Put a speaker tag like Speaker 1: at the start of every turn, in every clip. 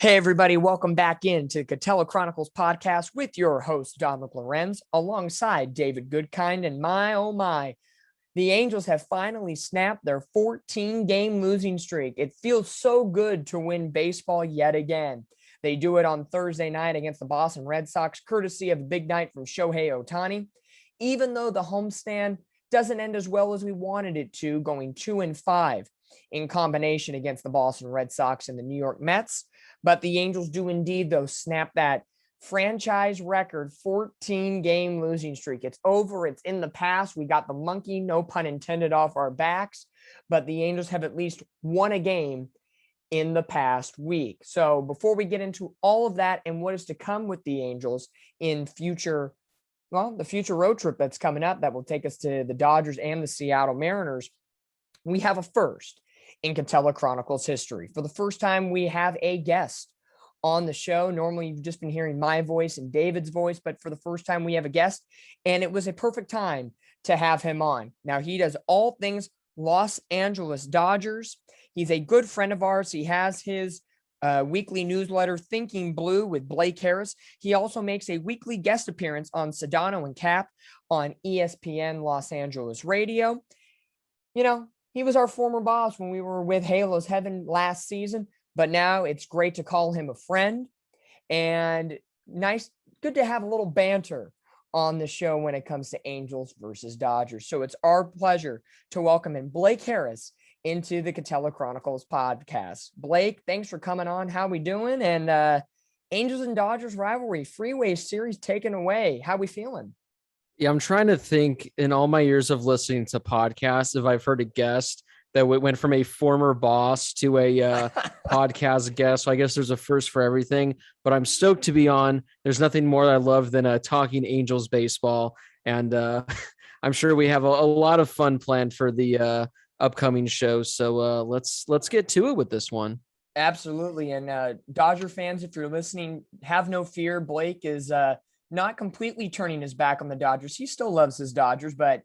Speaker 1: Hey, everybody, welcome back into Katella Chronicles podcast with your host, Dominick Lorenz, alongside David Goodkind. And my, oh my, the Angels have finally snapped their 14-game losing streak. It feels so good to win baseball yet again. They do it on Thursday night against the Boston Red Sox, courtesy of a big night from Shohei Ohtani. Even though the homestand doesn't end as well as we wanted it to, going 2-5 in combination against the Boston Red Sox and the New York Mets. But the Angels do indeed, though, snap that franchise record 14-game losing streak. It's over. It's in the past. We got the monkey, no pun intended, off our backs. But the Angels have at least won a game in the past week. So before we get into all of that and what is to come with the Angels in future, well, the future road trip that's coming up that will take us to the Dodgers and the Seattle Mariners, we have a first in Katella Chronicles history. For the first time, we have a guest on the show. Normally, you've just been hearing my voice and David's voice, but for the first time, we have a guest, and it was a perfect time to have him on. Now, he does all things Los Angeles Dodgers. He's a good friend of ours. He has his weekly newsletter, Thinking Blue, with Blake Harris. He also makes a weekly guest appearance on Sedano and Cap on ESPN Los Angeles Radio. You know, he was our former boss when we were with Halo's Heaven last season, but now it's great to call him a friend, and good to have a little banter on the show when it comes to Angels versus Dodgers. So it's our pleasure to welcome in Blake Harris into the Katella Chronicles podcast. Blake, thanks for coming on. How we doing? And Angels and Dodgers rivalry, Freeway Series taken away. How we feeling?
Speaker 2: Yeah, I'm trying to think in all my years of listening to podcasts if I've heard a guest that went from a former boss to a podcast guest. So I guess there's a first for everything, but I'm stoked to be on. There's nothing more that I love than talking Angels baseball. And I'm sure we have a lot of fun planned for the upcoming show. So let's get to it with this one.
Speaker 1: Absolutely. And Dodger fans, if you're listening, have no fear. Blake is not completely turning his back on the Dodgers. He still loves his Dodgers, but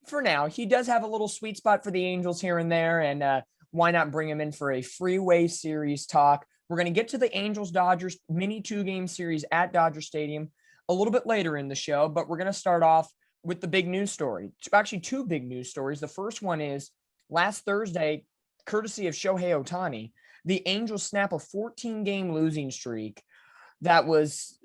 Speaker 1: for now, he does have a little sweet spot for the Angels here and there. And why not bring him in for a Freeway Series talk? We're going to get to the Angels Dodgers mini 2-game series at Dodger Stadium a little bit later in the show, but we're going to start off with the big news story. Actually, two big news stories. The first one is last Thursday, courtesy of Shohei Ohtani, the Angels snap a 14-game losing streak that was,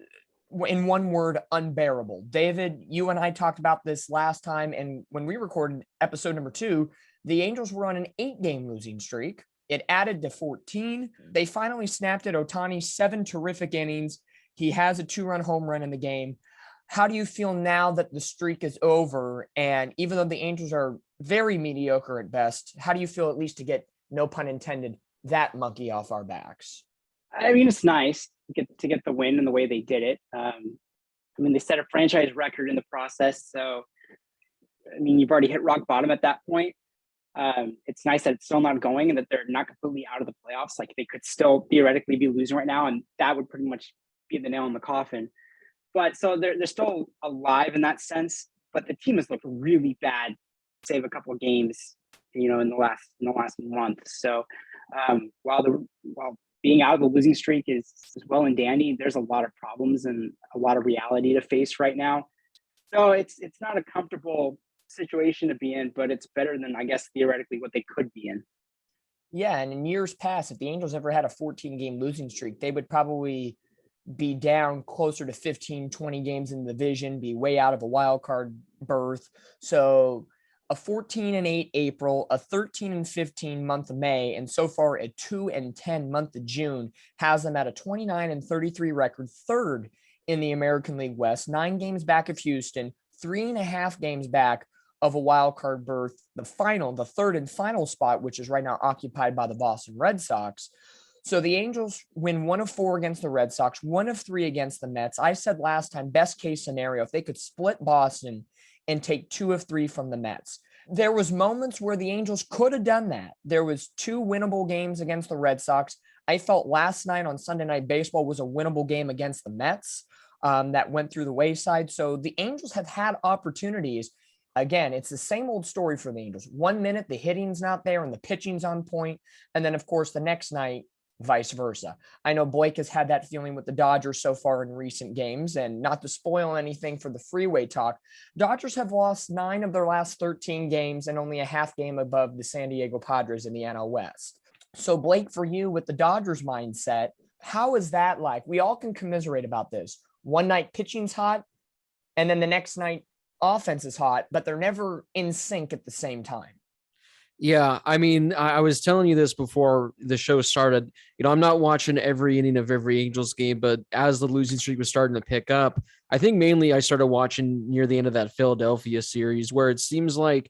Speaker 1: in one word, unbearable. David, you and I talked about this last time, and when we recorded episode number 2, the Angels were on an 8-game losing streak. It added to 14. They finally snapped it. Ohtani, 7 terrific innings. He has a 2-run home run in the game. How do you feel now that the streak is over? And even though the Angels are very mediocre at best, how do you feel, at least to get, no pun intended, that monkey off our backs?
Speaker 3: I mean, it's nice to get the win in the way they did it. I mean, they set a franchise record in the process. So, I mean, you've already hit rock bottom at that point. It's nice that it's still not going and that they're not completely out of the playoffs. Like, they could still theoretically be losing right now, and that would pretty much be the nail in the coffin. But so they're still alive in that sense. But the team has looked really bad, save a couple of games, in the last month. So while being out of the losing streak is well and dandy, there's a lot of problems and a lot of reality to face right now. So it's not a comfortable situation to be in, but it's better than, I guess, theoretically what they could be in.
Speaker 1: Yeah, and in years past, if the Angels ever had a 14-game losing streak, they would probably be down closer to 15, 20 games in the division, be way out of a wild card berth. So a 14-8 April, a 13-15 month of May, and so far a 2-10 month of June has them at a 29-33 record, third in the American League West, 9 games back of Houston, 3.5 games back of a wild card berth, the third and final spot, which is right now occupied by the Boston Red Sox. So the Angels win 1 of 4 against the Red Sox, 1 of 3 against the Mets. I said last time, best case scenario, if they could split Boston and take 2 of 3 from the Mets. There was moments where the Angels could have done that. There was 2 winnable games against the Red Sox. I felt last night on Sunday Night Baseball was a winnable game against the Mets that went through the wayside. So the Angels have had opportunities. Again, it's the same old story for the Angels. 1 minute, the hitting's not there and the pitching's on point. And then, of course, the next night, vice versa. I know Blake has had that feeling with the Dodgers so far in recent games, and not to spoil anything for the Freeway talk, Dodgers have lost 9 of their last 13 games and only a half game above the San Diego Padres in the NL West. So Blake, for you with the Dodgers mindset, how is that like? We all can commiserate about this. One night pitching's hot, and then the next night offense is hot, but they're never in sync at the same time.
Speaker 2: Yeah, I mean, I was telling you this before the show started. I'm not watching every inning of every Angels game, but as the losing streak was starting to pick up, I think mainly I started watching near the end of that Philadelphia series where it seems like,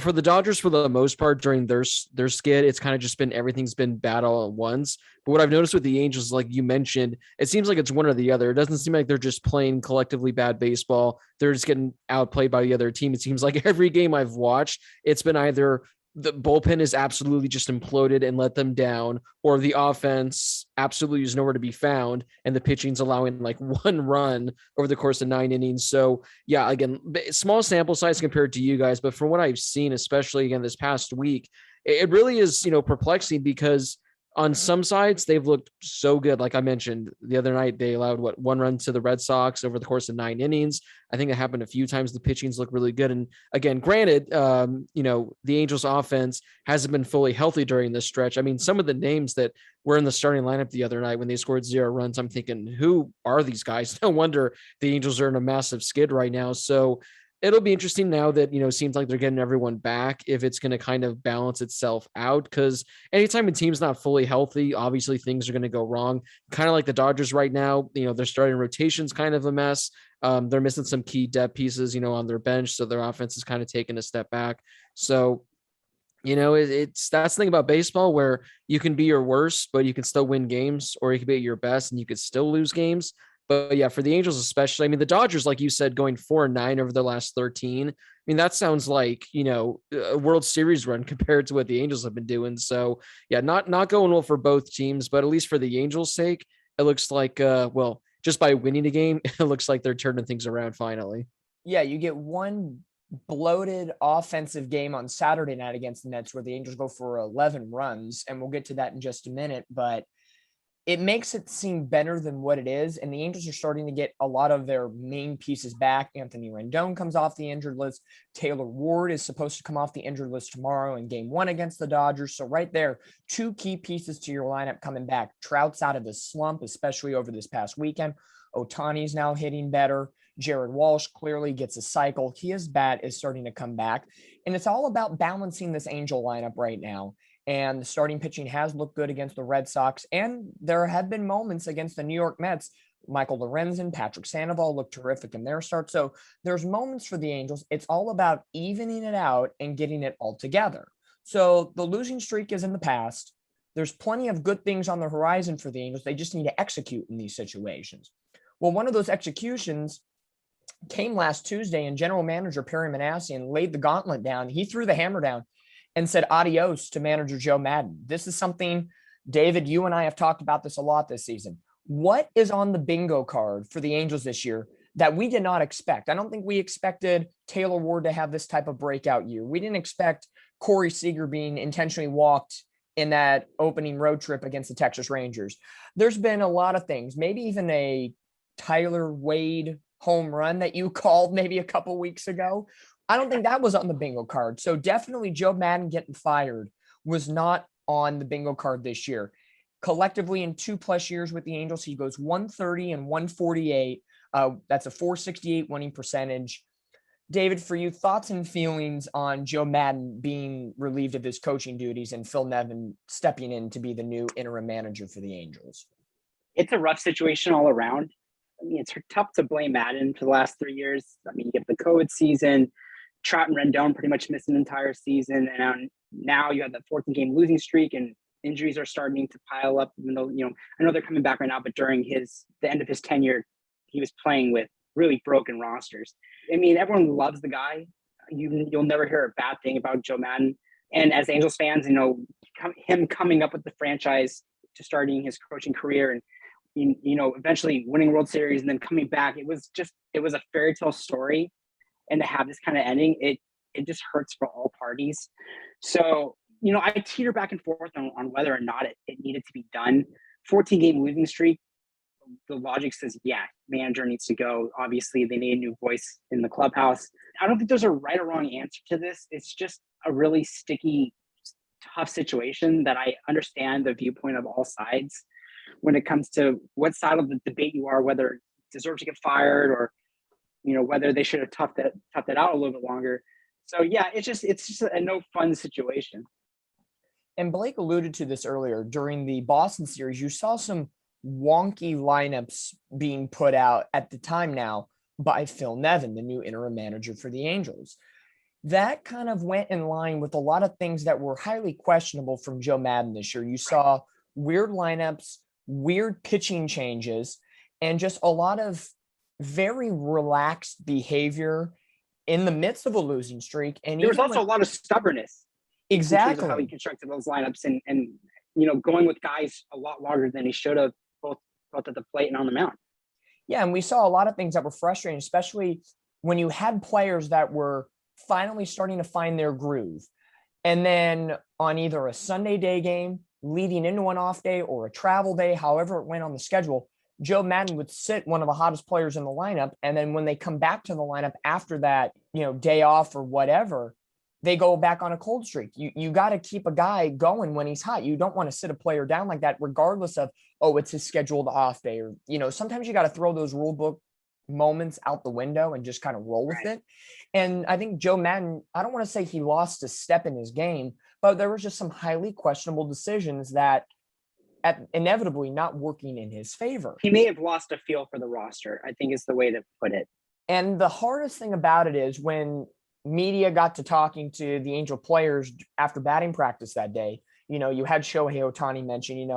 Speaker 2: for the Dodgers, for the most part during their skid, it's kind of just been everything's been bad all at once. But what I've noticed with the Angels, like you mentioned, it seems like it's one or the other. It doesn't seem like they're just playing collectively bad baseball. They're just getting outplayed by the other team. It seems like every game I've watched, it's been either the bullpen is absolutely just imploded and let them down, or the offense absolutely is nowhere to be found, and the pitching's allowing like 1 run over the course of 9 innings. So yeah, again, small sample size compared to you guys, but from what I've seen, especially again this past week, it really is, perplexing because on some sides they've looked so good. Like I mentioned the other night, they allowed 1 run to the Red Sox over the course of 9 innings. I think it happened a few times. The pitchings look really good. And again, granted, the Angels offense hasn't been fully healthy during this stretch. I mean, some of the names that were in the starting lineup the other night when they scored 0 runs, I'm thinking, who are these guys? No wonder the Angels are in a massive skid right now. So it'll be interesting now that, seems like they're getting everyone back, if it's going to kind of balance itself out. Because anytime a team's not fully healthy, obviously things are going to go wrong. Kind of like the Dodgers right now, their starting rotation's kind of a mess. They're missing some key depth pieces, on their bench. So their offense is kind of taking a step back. So, it's that's the thing about baseball where you can be your worst, but you can still win games, or you can be at your best and you could still lose games. But yeah, for the Angels especially, I mean, the Dodgers, like you said, going 4-9 over the last 13. I mean, that sounds like, a World Series run compared to what the Angels have been doing. So yeah, not going well for both teams, but at least for the Angels' sake, it looks like, just by winning the game, it looks like they're turning things around finally.
Speaker 1: Yeah, you get one bloated offensive game on Saturday night against the Nets where the Angels go for 11 runs, and we'll get to that in just a minute, but it makes it seem better than what it is. And the Angels are starting to get a lot of their main pieces back. Anthony Rendon comes off the injured list. Taylor Ward is supposed to come off the injured list tomorrow in game 1 against the Dodgers. So right there, 2 key pieces to your lineup coming back. Trout's out of the slump, especially over this past weekend. Ohtani's now hitting better. Jared Walsh clearly gets a cycle. His bat is starting to come back. And it's all about balancing this Angel lineup right now. And the starting pitching has looked good against the Red Sox. And there have been moments against the New York Mets. Michael Lorenz and Patrick Sandoval look terrific in their start. So there's moments for the Angels. It's all about evening it out and getting it all together. So the losing streak is in the past. There's plenty of good things on the horizon for the Angels. They just need to execute in these situations. Well, one of those executions came last Tuesday, and general manager Perry Manassian laid the gauntlet down. He threw the hammer down and said adios to manager Joe Maddon. This is something, David, you and I have talked about this a lot this season. What is on the bingo card for the Angels this year that we did not expect? I don't think we expected Taylor Ward to have this type of breakout year. We didn't expect Corey Seager being intentionally walked in that opening road trip against the Texas Rangers. There's been a lot of things, maybe even a Tyler Wade home run that you called maybe a couple weeks ago. I don't think that was on the bingo card. So definitely Joe Maddon getting fired was not on the bingo card this year. Collectively in 2+ years with the Angels, he goes 130 and 148. That's a 468 winning percentage. David, for you, thoughts and feelings on Joe Maddon being relieved of his coaching duties and Phil Nevin stepping in to be the new interim manager for the Angels?
Speaker 3: It's a rough situation all around. I mean, it's tough to blame Maddon for the last 3 years. I mean, you get the COVID season, Trout and Rendon pretty much missed an entire season, and now you have that 14-game losing streak, and injuries are starting to pile up. Even though I know they're coming back right now, but during the end of his tenure, he was playing with really broken rosters. I mean, everyone loves the guy. You'll never hear a bad thing about Joe Maddon. And as Angels fans, him coming up with the franchise to starting his coaching career and eventually winning World Series and then coming back, it was a fairy tale story. And to have this kind of ending, it just hurts for all parties. So, I teeter back and forth on whether or not it needed to be done. 14-game losing streak, the logic says, yeah, manager needs to go. Obviously, they need a new voice in the clubhouse. I don't think there's a right or wrong answer to this. It's just a really sticky, tough situation that I understand the viewpoint of all sides when it comes to what side of the debate you are, whether it deserves to get fired or, whether they should have toughed it out a little bit longer. So yeah, it's just a no fun situation.
Speaker 1: And Blake alluded to this earlier. During the Boston series, you saw some wonky lineups being put out at the time now by Phil Nevin, the new interim manager for the Angels. That kind of went in line with a lot of things that were highly questionable from Joe Maddon this year. You saw weird lineups, weird pitching changes, and just a lot of very relaxed behavior in the midst of a losing streak. And
Speaker 3: there was also a lot of stubbornness.
Speaker 1: Exactly.
Speaker 3: In terms of how he constructed those lineups and going with guys a lot longer than he should have, both at the plate and on the mound.
Speaker 1: Yeah, and we saw a lot of things that were frustrating, especially when you had players that were finally starting to find their groove. And then on either a Sunday day game leading into an off day or a travel day, however it went on the schedule, Joe Maddon would sit one of the hottest players in the lineup. And then when they come back to the lineup after that, day off or whatever, they go back on a cold streak. You got to keep a guy going when he's hot. You don't want to sit a player down like that, regardless of, it's his scheduled off day. Or, sometimes you got to throw those rule book moments out the window and just kind of roll with it. And I think Joe Maddon, I don't want to say he lost a step in his game, but there was just some highly questionable decisions that inevitably not working in his favor.
Speaker 3: He may have lost a feel for the roster, I think is the way to put it.
Speaker 1: And the hardest thing about it is when media got to talking to the Angel players after batting practice that day, you had Shohei Ohtani mention,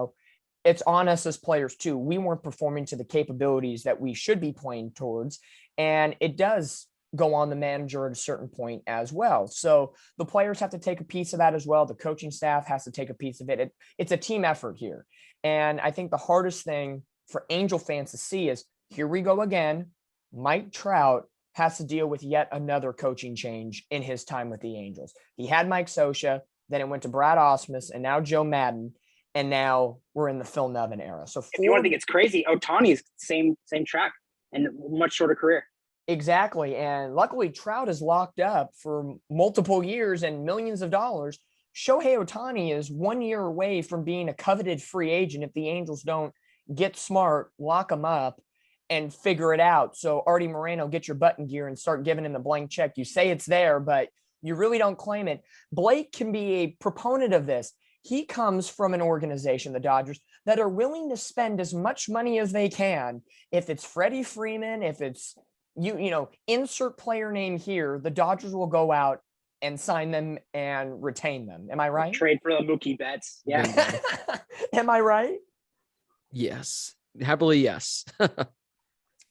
Speaker 1: it's on us as players too. We weren't performing to the capabilities that we should be playing towards. And it does go on the manager at a certain point as well. So the players have to take a piece of that as well. The coaching staff has to take a piece of it. It's a team effort here. And I think the hardest thing for Angel fans to see is here we go again. Mike Trout has to deal with yet another coaching change in his time with the Angels. He had Mike Scioscia, then it went to Brad Ausmus, and now Joe Maddon, and now we're in the Phil Nevin era. So
Speaker 3: if you want to think it's crazy, Ohtani's same track and much shorter career.
Speaker 1: Exactly. And luckily Trout is locked up for multiple years and millions of dollars. Shohei Ohtani is 1 year away from being a coveted free agent if the Angels don't get smart, lock him up, and figure it out. So Arte Moreno, get your butt in gear and start giving him the blank check. You say it's there, but you really don't claim it. Blake can be a proponent of this. He comes from an organization, the Dodgers, that are willing to spend as much money as they can. If it's Freddie Freeman, if it's, insert player name here, the Dodgers will go out and sign them and retain them. Am I right?
Speaker 3: Trade for the Mookie Betts. Yeah.
Speaker 1: Am I right?
Speaker 2: Yes. Happily, yes.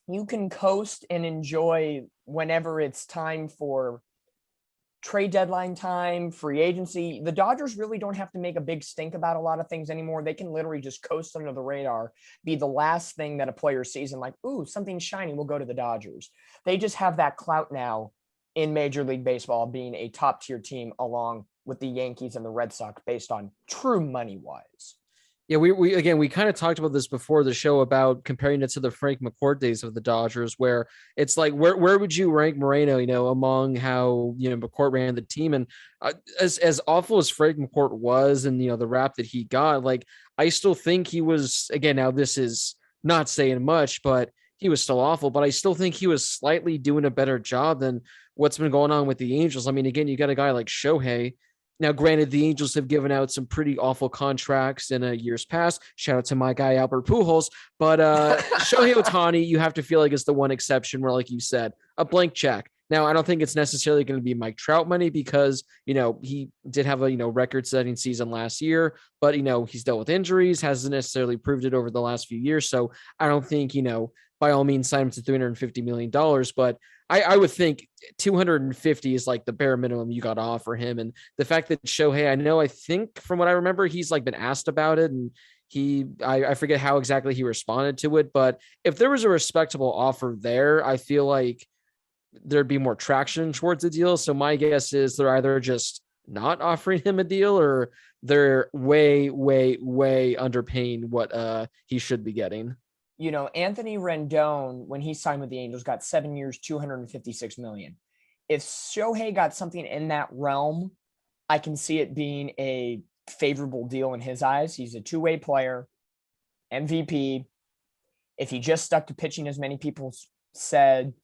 Speaker 1: You can coast and enjoy whenever it's time for trade deadline time, free agency. The Dodgers really don't have to make a big stink about a lot of things anymore. They can literally just coast under the radar, be the last thing that a player sees and like, ooh, something shiny, we'll go to the Dodgers. They just have that clout now in Major League Baseball being a top tier team along with the Yankees and the Red Sox based on true money wise.
Speaker 2: Yeah, we kind of talked about this before the show about comparing it to the Frank McCourt days of the Dodgers, where it's like, where would you rank Moreno, among how, McCourt ran the team? And as awful as Frank McCourt was and, the rap that he got, like, I still think he was, again, now this is not saying much, but he was still awful, but I still think he was slightly doing a better job than what's been going on with the Angels. I mean, again, you got a guy like Shohei. Now, granted, the Angels have given out some pretty awful contracts in years past. Shout out to my guy, Albert Pujols. But Shohei Ohtani, you have to feel like it's the one exception where, like you said, a blank check. Now, I don't think it's necessarily going to be Mike Trout money because, he did have a, record-setting season last year. But, he's dealt with injuries, hasn't necessarily proved it over the last few years. So I don't think, by all means, sign him to $350 million. But I would think 250 is like the bare minimum you got to offer him. And the fact that Shohei, I think from what I remember, he's like been asked about it and I forget how exactly he responded to it, but if there was a respectable offer there, I feel like there'd be more traction towards the deal. So my guess is they're either just not offering him a deal, or they're way, way, way underpaying what he should be getting?
Speaker 1: You know, Anthony Rendon, when he signed with the Angels, got 7 years, $256 million. If Shohei got something in that realm, I can see it being a favorable deal in his eyes. He's a two-way player, MVP. If he just stuck to pitching, as many people said,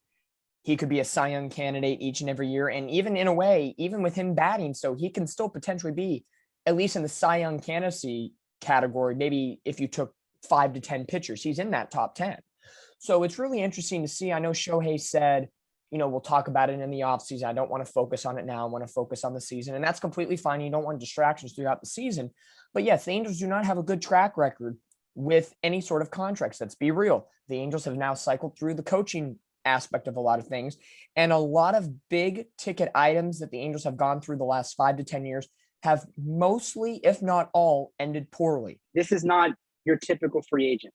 Speaker 1: he could be a Cy Young candidate each and every year. And even in a way, even with him batting, so he can still potentially be at least in the Cy Young candidacy category. Maybe if you took 5 to 10 pitchers, he's in that top 10. So it's really interesting to see. I know Shohei said, you know, we'll talk about it in the offseason. I don't want to focus on it now. I want to focus on the season. And that's completely fine. You don't want distractions throughout the season. But yes, the Angels do not have a good track record with any sort of contracts. Let's be real. The Angels have now cycled through the coaching aspect of a lot of things. And a lot of big ticket items that the Angels have gone through the last 5 to 10 years have mostly, if not all, ended poorly.
Speaker 3: This is not your typical free agent.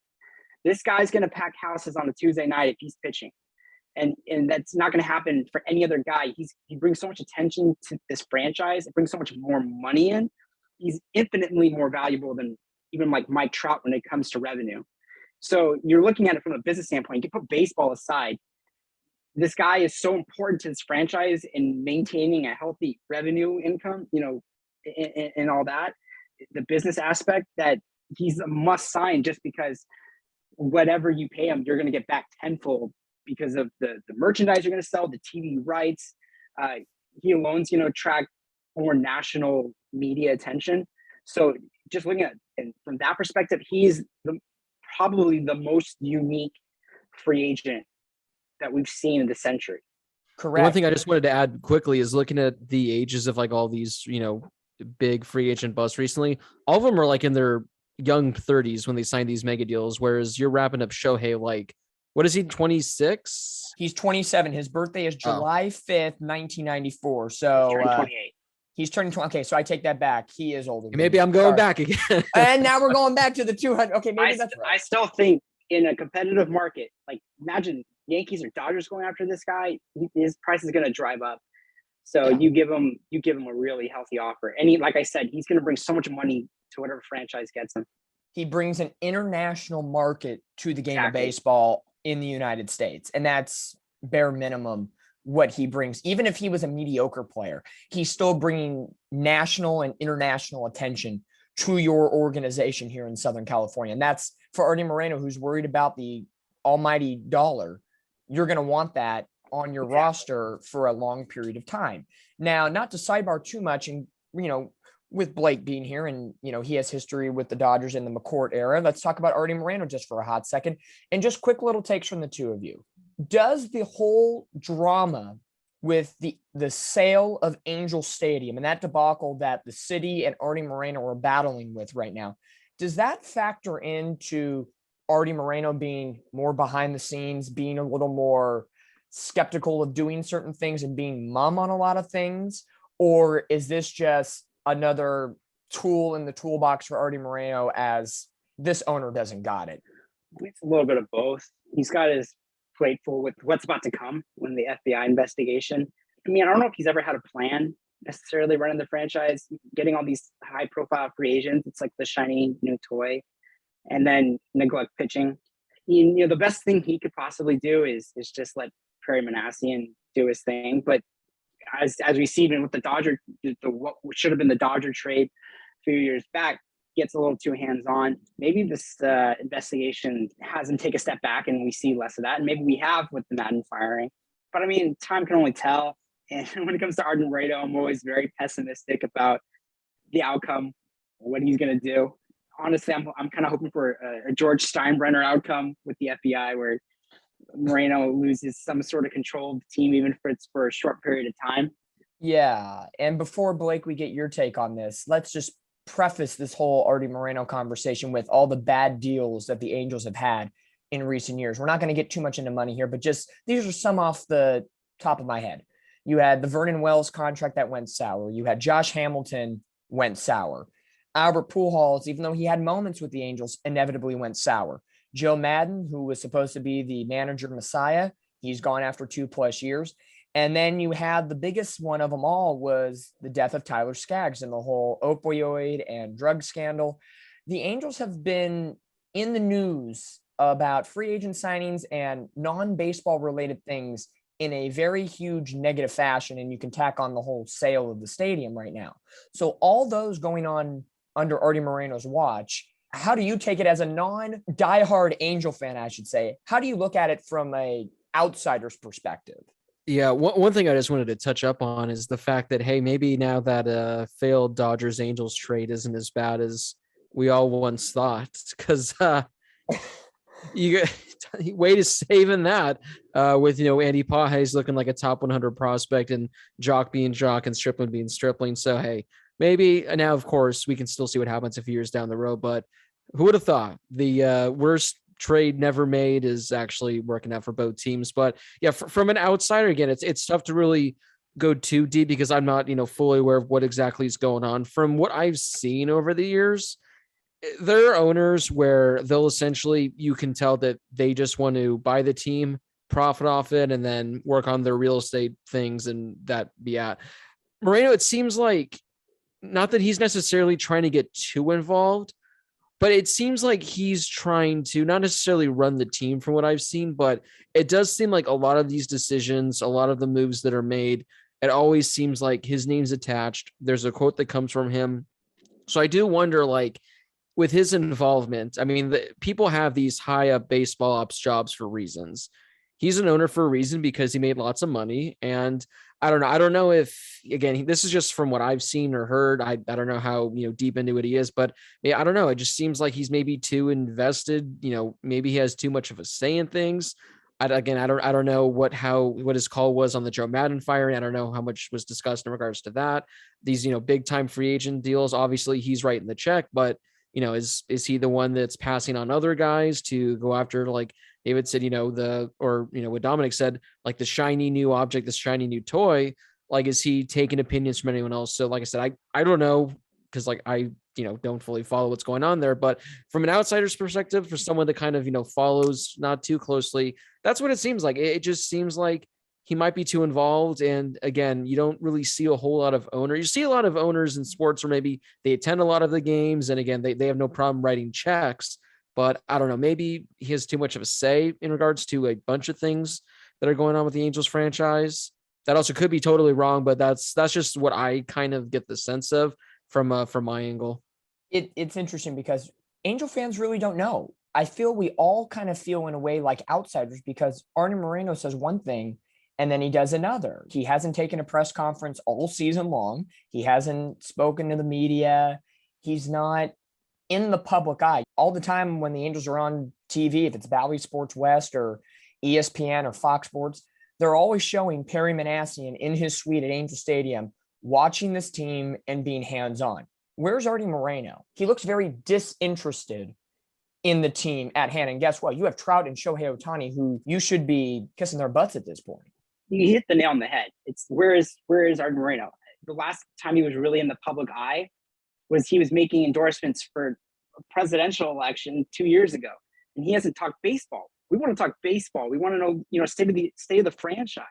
Speaker 3: This guy's going to pack houses on a Tuesday night if he's pitching. And that's not going to happen for any other guy. He brings so much attention to this franchise. It brings so much more money in. He's infinitely more valuable than even like Mike Trout when it comes to revenue. So you're looking at it from a business standpoint. You can put baseball aside. This guy is so important to this franchise in maintaining a healthy revenue income, you know, and all that, the business aspect, that he's a must sign, just because whatever you pay him, you're going to get back tenfold because of the merchandise you're going to sell, the TV rights. He alone's going to attract more national media attention. So just looking at and from that perspective, he's probably the most unique free agent that we've seen in the century.
Speaker 2: Correct. One thing I just wanted to add quickly is looking at the ages of like all these, you know, big free agent busts recently. All of them are like in their young 30s when they signed these mega deals, whereas you're wrapping up Shohei, like, what is he, 26?
Speaker 1: He's 27. His birthday is July 5th, 1994. So
Speaker 3: 28.
Speaker 1: He's turning 20. Okay, so I take that back. He is older.
Speaker 2: Maybe I'm going back again.
Speaker 1: And now we're going back to the 200. Okay, maybe that's right.
Speaker 3: I still think in a competitive market, like imagine Yankees or Dodgers going after this guy, his price is going to drive up. So you give him a really healthy offer. And he, like I said, he's going to bring so much money to whatever franchise gets him.
Speaker 1: He brings an international market to the game of baseball in the United States. And that's bare minimum what he brings. Even if he was a mediocre player, he's still bringing national and international attention to your organization here in Southern California. And that's for Arte Moreno, who's worried about the almighty dollar. You're going to want that on your roster for a long period of time. Now, not to sidebar too much, and, you know, with Blake being here and, you know, he has history with the Dodgers in the McCourt era, let's talk about Arte Moreno just for a hot second and just quick little takes from the two of you. Does the whole drama with the sale of Angel Stadium and that debacle that the city and Arte Moreno are battling with right now, does that factor into Arte Moreno being more behind the scenes, being a little more skeptical of doing certain things and being mum on a lot of things? Or is this just another tool in the toolbox for Arte Moreno as this owner doesn't got it?
Speaker 3: It's a little bit of both. He's got his plate full with what's about to come when the FBI investigation. I mean, I don't know if he's ever had a plan necessarily running the franchise, getting all these high profile free agents. It's like the shiny new toy, and then neglect pitching. You know, the best thing he could possibly do is just let Perry Manassian do his thing. But as we see even with the Dodger, what should have been the Dodger trade a few years back gets a little too hands-on. Maybe this investigation has him take a step back and we see less of that. And maybe we have with the Maddon firing. But I mean, time can only tell. And when it comes to Arte Moreno, I'm always very pessimistic about the outcome, what he's going to do. Honestly, I'm kind of hoping for a George Steinbrenner outcome with the FBI where Moreno loses some sort of control of the team, even if it's for a short period of time.
Speaker 1: Yeah. And before, Blake, we get your take on this, let's just preface this whole Arte Moreno conversation with all the bad deals that the Angels have had in recent years. We're not going to get too much into money here, but just these are some off the top of my head. You had the Vernon Wells contract that went sour. You had Josh Hamilton went sour. Albert Pujols, even though he had moments with the Angels, inevitably went sour. Joe Maddon, who was supposed to be the manager messiah, he's gone after 2+ years. And then you had the biggest one of them all was the death of Tyler Skaggs and the whole opioid and drug scandal. The Angels have been in the news about free agent signings and non-baseball related things in a very huge negative fashion. And you can tack on the whole sale of the stadium right now. So all those going on under Arte Moreno's watch. How do you take it as a non-diehard Angel fan, I should say? How do you look at it from a outsider's perspective?
Speaker 2: Yeah, one thing I just wanted to touch up on is the fact that, hey, maybe now that failed Dodgers Angels trade isn't as bad as we all once thought, because you way to saving that with Andy Pages looking like a top 100 prospect and Jock being Jock and Stripling being Stripling. So hey, maybe now of course we can still see what happens a few years down the road, but who would have thought the worst trade never made is actually working out for both teams? But yeah, from an outsider, again, it's tough to really go too deep because I'm not fully aware of what exactly is going on. From what I've seen over the years, there are owners where they'll essentially, you can tell that they just want to buy the team, profit off it, and then work on their real estate things and that be at. Moreno, it seems like, not that he's necessarily trying to get too involved, but it seems like he's trying to not necessarily run the team from what I've seen, but it does seem like a lot of these decisions, a lot of the moves that are made, it always seems like his name's attached. There's a quote that comes from him. So I do wonder, like, with his involvement, I mean, people have these high up baseball ops jobs for reasons. He's an owner for a reason because he made lots of money. And I don't know. I don't know if, again, this is just from what I've seen or heard. I don't know how, deep into it he is, but yeah, I don't know. It just seems like he's maybe too invested. Maybe he has too much of a say in things. I don't know what his call was on the Joe Maddon firing. I don't know how much was discussed in regards to that. These, big time free agent deals, obviously he's writing the check, but is he the one that's passing on other guys to go after, like David said, what Dominick said, like the shiny new object, this shiny new toy, like, is he taking opinions from anyone else? So like I said, I don't know, because like I don't fully follow what's going on there, but from an outsider's perspective, for someone that kind of follows not too closely, that's what it seems like. It just seems like he might be too involved. And again, you don't really see a whole lot of owners. You see a lot of owners in sports where maybe they attend a lot of the games, and again, they have no problem writing checks, but I don't know, maybe he has too much of a say in regards to a bunch of things that are going on with the Angels franchise. That also could be totally wrong, but that's just what I kind of get the sense of from my angle.
Speaker 1: It's interesting because Angel fans really don't know. I feel we all kind of feel in a way like outsiders because Arte Moreno says one thing and then he does another. He hasn't taken a press conference all season long. He hasn't spoken to the media. He's not in the public eye. All the time when the Angels are on TV, if it's Bally Sports West or ESPN or Fox Sports, they're always showing Perry Manassian in his suite at Angel Stadium, watching this team and being hands-on. Where's Arte Moreno? He looks very disinterested in the team at hand. And guess what? You have Trout and Shohei Ohtani, who you should be kissing their butts at this point.
Speaker 3: You hit the nail on the head. It's where is Arte Moreno? The last time he was really in the public eye was he was making endorsements for a presidential election 2 years ago, and he hasn't talked baseball. We want to talk baseball. We want to know, state of the franchise.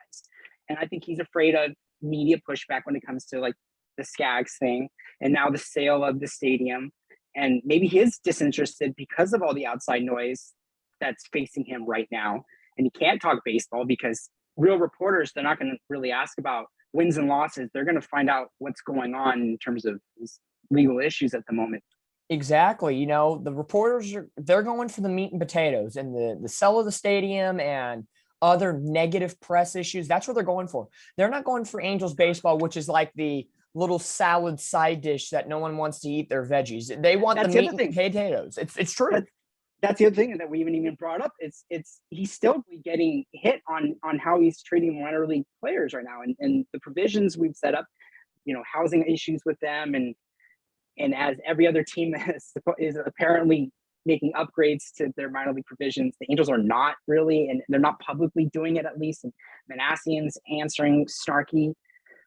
Speaker 3: And I think he's afraid of media pushback when it comes to like the Skaggs thing, and now the sale of the stadium. And maybe he is disinterested because of all the outside noise that's facing him right now. And he can't talk baseball because real reporters, they're not going to really ask about wins and losses. They're going to find out what's going on in terms of legal issues at the moment.
Speaker 1: Exactly. The reporters they're going for the meat and potatoes and the sell of the stadium and other negative press issues. That's what they're going for. They're not going for Angels baseball, which is like the little salad side dish that no one wants to eat their veggies. They want the meat and potatoes. It's true.
Speaker 3: That's the other thing that we haven't even brought up. He's still getting hit on how he's treating minor league players right now, and the provisions we've set up, housing issues with them, and as every other team is apparently making upgrades to their minor league provisions, the Angels are not really, and they're not publicly doing it at least. And Manassian's answering snarky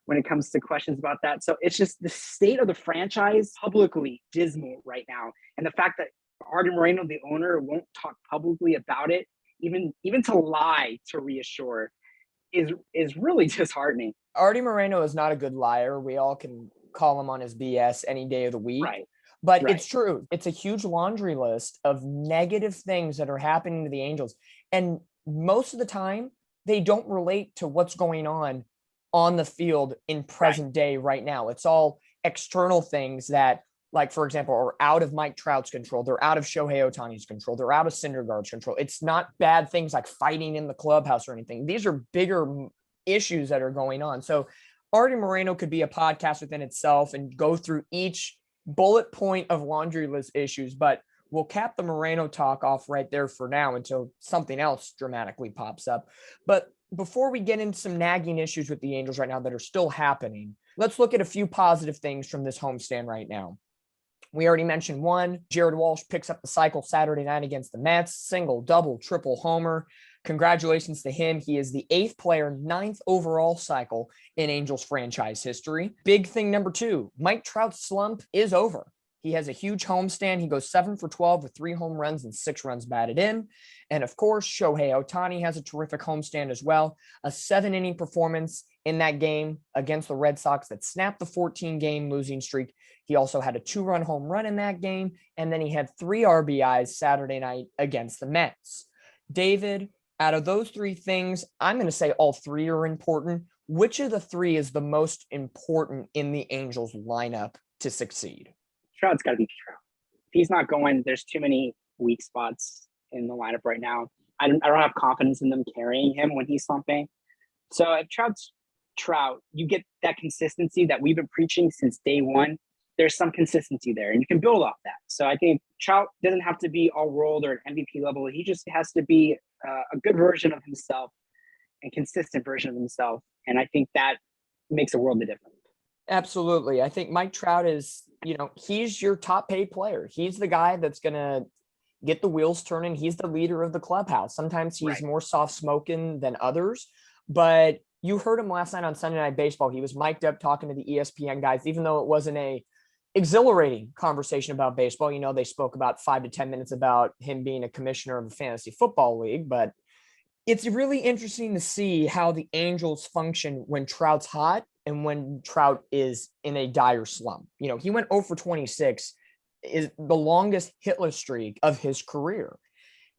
Speaker 3: when it comes to questions about that. So it's just the state of the franchise publicly dismal right now, and the fact that Arte Moreno, the owner, won't talk publicly about it, even to lie to reassure. is really disheartening.
Speaker 1: Arte Moreno is not a good liar. We all can call him on his BS any day of the week.
Speaker 3: Right.
Speaker 1: But
Speaker 3: Right.
Speaker 1: it's true. It's a huge laundry list of negative things that are happening to the Angels. And most of the time, they don't relate to what's going on the field in present day right now. It's all external things that, like, for example, are out of Mike Trout's control. They're out of Shohei Ohtani's control. They're out of Syndergaard's control. It's not bad things like fighting in the clubhouse or anything. These are bigger issues that are going on. So Arte Moreno could be a podcast within itself and go through each bullet point of laundry list issues, but we'll cap the Moreno talk off right there for now until something else dramatically pops up. But before we get into some nagging issues with the Angels right now that are still happening, let's look at a few positive things from this homestand right now. We already mentioned one. Jared Walsh picks up the cycle Saturday night against the Mets. Single, double, triple homer. Congratulations to him. He is the 8th player, 9th overall cycle in Angels franchise history. Big thing number 2, Mike Trout's slump is over. He has a huge homestand. He goes 7 for 12 with 3 home runs and 6 runs batted in. And of course, Shohei Ohtani has a terrific homestand as well. A 7-inning performance in that game against the Red Sox that snapped the 14-game losing streak. He also had a 2-run home run in that game. And then he had 3 RBIs Saturday night against the Mets. David, out of those 3 things, I'm going to say all 3 are important. Which of the 3 is the most important in the Angels lineup to succeed?
Speaker 3: Trout's got to be Trout. If he's not going, there's too many weak spots in the lineup right now. I don't have confidence in them carrying him when he's slumping. So if Trout's Trout, you get that consistency that we've been preaching since day one. There's some consistency there, and you can build off that. So I think Trout doesn't have to be all world or an MVP level. He just has to be a good version of himself and consistent version of himself. And I think that makes a world of difference.
Speaker 1: Absolutely. I think Mike Trout is, he's your top paid player. He's the guy that's going to get the wheels turning. He's the leader of the clubhouse. Sometimes he's more soft spoken than others, but you heard him last night on Sunday Night Baseball. He was mic'd up talking to the ESPN guys, even though it wasn't a exhilarating conversation about baseball. They spoke about 5 to 10 minutes about him being a commissioner of the fantasy football league, but it's really interesting to see how the Angels function when Trout's hot and when Trout is in a dire slump. He went 0 for 26, is the longest hitless streak of his career.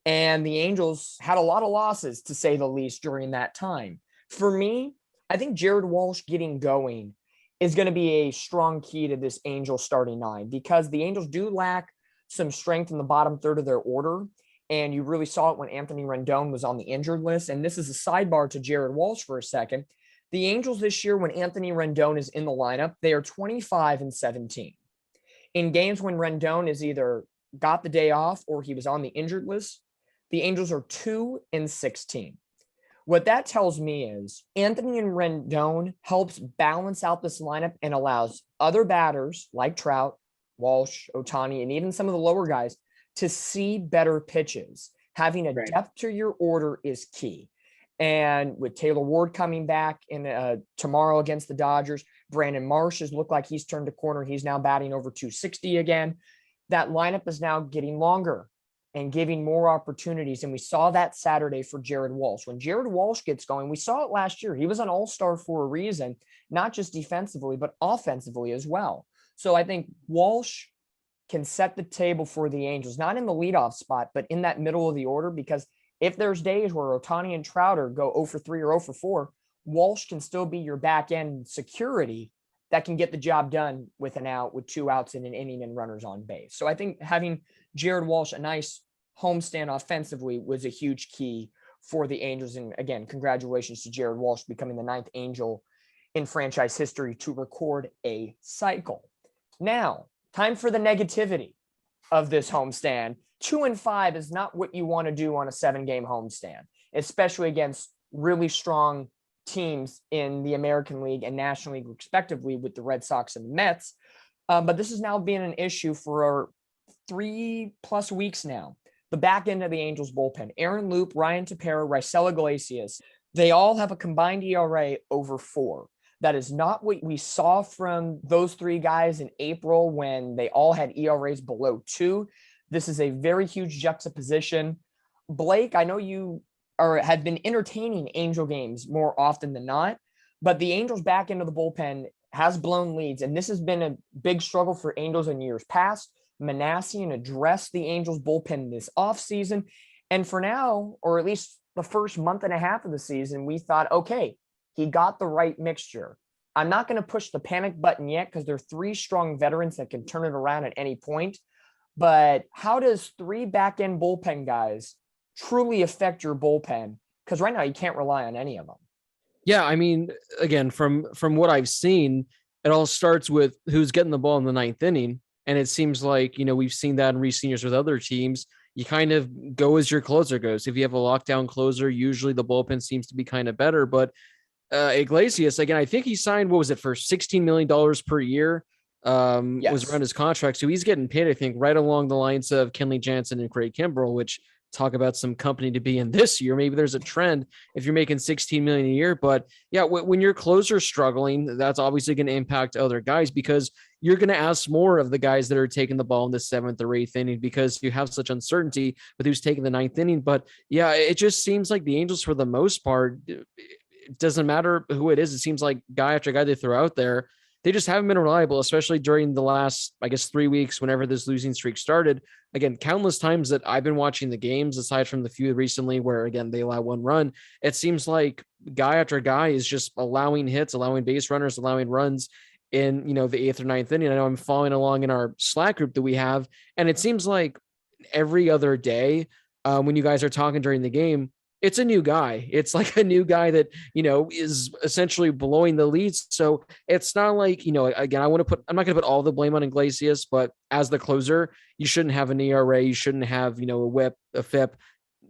Speaker 1: And the Angels had a lot of losses, to say the least, during that time. For me, I think Jared Walsh getting going is going to be a strong key to this Angels starting 9, because the Angels do lack some strength in the bottom third of their order. And you really saw it when Anthony Rendon was on the injured list. And this is a sidebar to Jared Walsh for a second. The Angels this year, when Anthony Rendon is in the lineup, they are 25-17. In games when Rendon is either got the day off or he was on the injured list, the Angels are 2-16. What that tells me is Anthony Rendon helps balance out this lineup and allows other batters like Trout, Walsh, Ohtani, and even some of the lower guys to see better pitches. Having a depth to your order is key. And with Taylor Ward coming back in tomorrow against the Dodgers, Brandon Marsh has looked like he's turned a corner. He's now batting over 260 again. That lineup is now getting longer and giving more opportunities. And we saw that Saturday for Jared Walsh. When Jared Walsh gets going, we saw it last year. He was an all-star for a reason, not just defensively, but offensively as well. So I think Walsh can set the table for the Angels, not in the leadoff spot, but in that middle of the order, because if there's days where Ohtani and Trout go 0 for 3 or 0 for 4, Walsh can still be your back end security that can get the job done with an out, with 2 outs in an inning and runners on base. So I think having Jared Walsh a nice homestand offensively was a huge key for the Angels. And again, congratulations to Jared Walsh becoming the 9th Angel in franchise history to record a cycle. Now, time for the negativity of this homestand. 2-5 is not what you want to do on a 7-game homestand, especially against really strong teams in the American League and National League, respectively, with the Red Sox and the Mets. But this has now been an issue for 3+ weeks now. The back end of the Angels bullpen, Aaron Loup, Ryan Tepera, Tepera Iglesias, they all have a combined ERA over 4. That is not what we saw from those 3 guys in April when they all had ERAs below 2. This is a very huge juxtaposition. Blake, I know you or had been entertaining Angel games more often than not. But the Angels back into the bullpen has blown leads, and this has been a big struggle for Angels in years past. Manassian addressed the Angels bullpen this offseason. And for now, or at least the first month and a half of the season, we thought, okay, he got the right mixture. I'm not going to push the panic button yet because there are three strong veterans that can turn it around at any point. But how does three back-end bullpen guys truly affect your bullpen? Because right now you can't rely on any of them.
Speaker 2: Yeah, I mean, again, from what I've seen, it all starts with who's getting the ball in the ninth inning. And it seems like, we've seen that in recent years with other teams. You kind of go as your closer goes. If you have a lockdown closer, usually the bullpen seems to be kind of better. But Iglesias, again, I think he signed, what was it, for $16 million per year,
Speaker 1: Yes.
Speaker 2: was around his contract. So he's getting paid, I think, right along the lines of Kenley Jansen and Craig Kimbrell, which talk about some company to be in this year. Maybe there's a trend if you're making 16 million a year, but yeah, when your closer struggling, that's obviously going to impact other guys because you're going to ask more of the guys that are taking the ball in the seventh or eighth inning because you have such uncertainty with who's taking the ninth inning. But yeah, it just seems like the Angels, for the most part, it doesn't matter who it is. It seems like guy after guy they throw out there, they just haven't been reliable, especially during the last, 3 weeks, whenever this losing streak started. Again, countless times that I've been watching the games, aside from the few recently where, again, they allow one run, it seems like guy after guy is just allowing hits, allowing base runners, allowing runs in, the eighth or ninth inning. I know I'm following along in our Slack group that we have, and it seems like every other day when you guys are talking during the game, it's a new guy. It's like a new guy that, is essentially blowing the leads. So it's not like, again, I'm not going to put all the blame on Iglesias, but as the closer, you shouldn't have an ERA. You shouldn't have, a whip, a FIP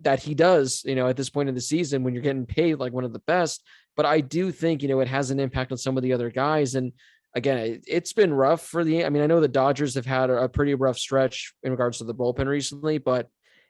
Speaker 2: that he does, at this point in the season when you're getting paid like one of the best. But I do think, it has an impact on some of the other guys. And again, it's been rough for I know the Dodgers have had a pretty rough stretch in regards to the bullpen recently, but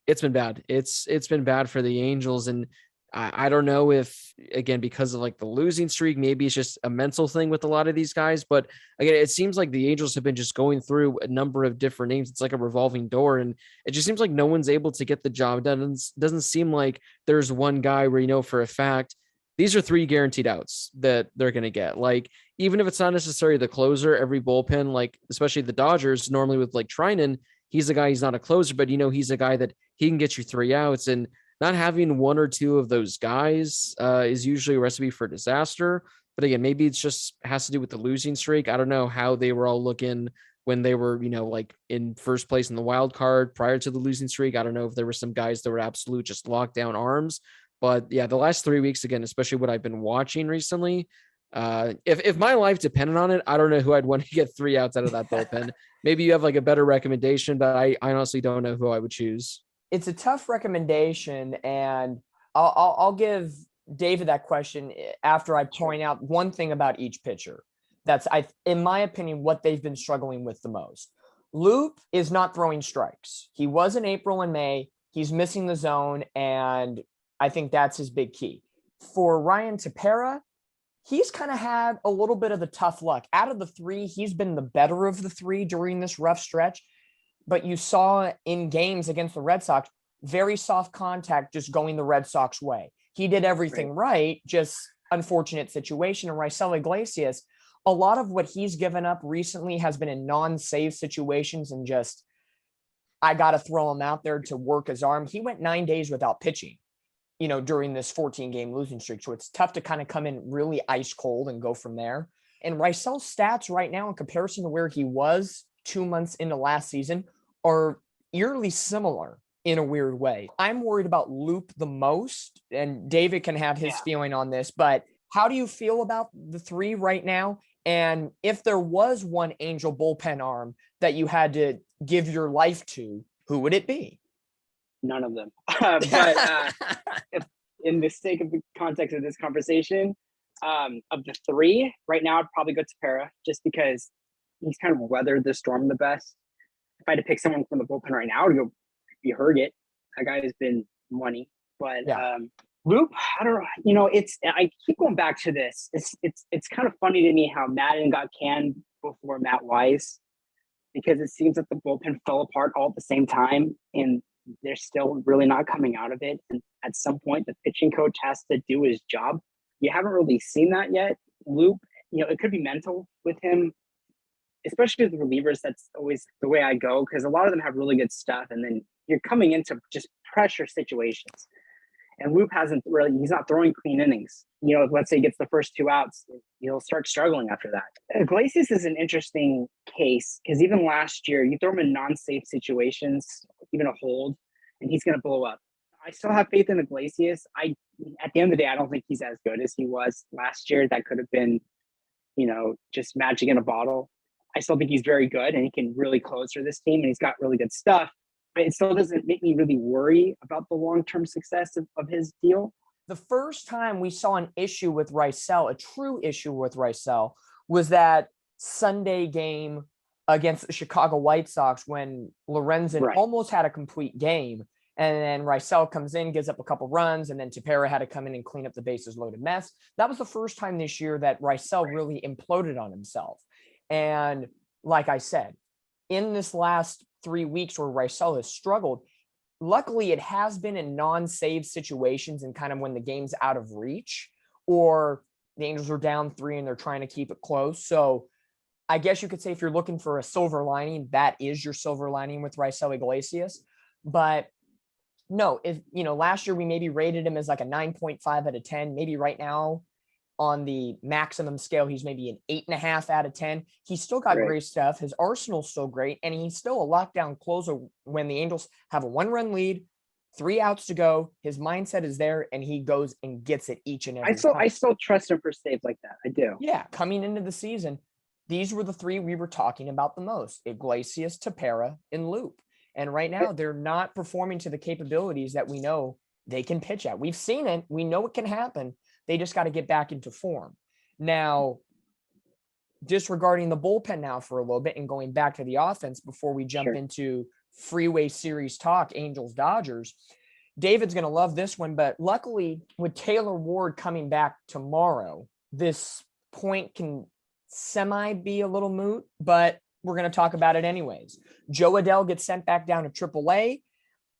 Speaker 2: it's been bad. It's been bad for the Angels. And I don't know if, again, because of like the losing streak, maybe it's just a mental thing with a lot of these guys. But again, it seems like the Angels have been just going through a number of different names. It's like a revolving door. And it just seems like no one's able to get the job done. And it doesn't seem like there's one guy where, for a fact, these are 3 guaranteed outs that they're going to get. Like, even if it's not necessarily the closer, every bullpen, like especially the Dodgers, normally with like Trinan, he's a guy, he's not a closer, but he's a guy that he can get you 3 outs, and not having 1 or 2 of those guys is usually a recipe for disaster. But again, maybe it's just has to do with the losing streak. I don't know how they were all looking when they were, like in first place in the wild card prior to the losing streak. I don't know if there were some guys that were absolute just lockdown arms, but yeah, the last 3 weeks, again, especially what I've been watching recently, if my life depended on it, I don't know who I'd want to get 3 outs out of that bullpen. Maybe you have like a better recommendation, but I honestly don't know who I would choose.
Speaker 1: It's a tough recommendation, and I'll give David that question after I point out one thing about each pitcher. That's, in my opinion, what they've been struggling with the most. Loup is not throwing strikes. He was in April and May. He's missing the zone, and I think that's his big key. For Ryan Tepera, he's kind of had a little bit of the tough luck. Out of the 3, he's been the better of the 3 during this rough stretch. But you saw in games against the Red Sox, very soft contact just going the Red Sox way. He did everything right, just unfortunate situation. And Raisel Iglesias, a lot of what he's given up recently has been in non-save situations and just, I got to throw him out there to work his arm. He went 9 days without pitching, during this 14-game losing streak. So it's tough to kind of come in really ice cold and go from there. And Raisel's stats right now in comparison to where he was 2 months into last season are eerily similar in a weird way. I'm worried about Loup the most, and David can have his feeling on this, but how do you feel about the 3 right now? And if there was one Angel bullpen arm that you had to give your life to, who would it be?
Speaker 3: None of them. But if, in the sake of the context of this conversation, of the 3 right now, I'd probably go to Tepera just because he's kind of weathered the storm the best. If I had to pick someone from the bullpen right now, I would go be Herget. That guy has been money. But Loup, I don't know. I keep going back to this. It's kind of funny to me how Maddon got canned before Matt Wise, because it seems that the bullpen fell apart all at the same time. And they're still really not coming out of it. And at some point, the pitching coach has to do his job. You haven't really seen that yet. Loup, it could be mental with him, especially with relievers. That's always the way I go, because a lot of them have really good stuff. And then you're coming into just pressure situations. And Loup he's not throwing clean innings. Let's say he gets the first 2 outs, he'll start struggling after that. Iglesias is an interesting case because even last year, you throw him in non-safe situations, even a hold, and he's going to blow up. I still have faith in Iglesias. At the end of the day, I don't think he's as good as he was last year. That could have been, just magic in a bottle. I still think he's very good and he can really close for this team, and he's got really good stuff. But it still doesn't make me really worry about the long-term success of his deal.
Speaker 1: The first time we saw an issue with Rysel, a true issue with Rysel, was that Sunday game against the Chicago White Sox when Lorenz almost had a complete game. And then Rysel comes in, gives up a couple runs, and then Tepera had to come in and clean up the bases loaded mess. That was the first time this year that Rysel really imploded on himself. And like I said, in this last 3 weeks where Rysel has struggled, luckily it has been in non-save situations and kind of when the game's out of reach or the Angels are down 3 and they're trying to keep it close. So I guess you could say if you're looking for a silver lining, that is your silver lining with Rysel Iglesias. But no, last year we maybe rated him as like a 9.5 out of 10. Maybe right now on the maximum scale, he's maybe an 8.5 out of 10. He's still got great stuff. His arsenal's still great. And he's still a lockdown closer when the Angels have a 1-run lead, 3 outs to go. His mindset is there and he goes and gets it each and every time.
Speaker 3: I still trust him for saves like that. I do.
Speaker 1: Yeah. Coming into the season, these were the 3 we were talking about the most: Iglesias, Tepera, and Loup. And right now they're not performing to the capabilities that we know they can pitch at. We've seen it. We know it can happen. They just got to get back into form. Now, disregarding the bullpen now for a little bit and going back to the offense before we jump into Freeway Series talk, Angels, Dodgers, David's going to love this one. But luckily, with Taylor Ward coming back tomorrow, this point can be a little moot, but we're going to talk about it anyways. Joe Adell gets sent back down to AAA,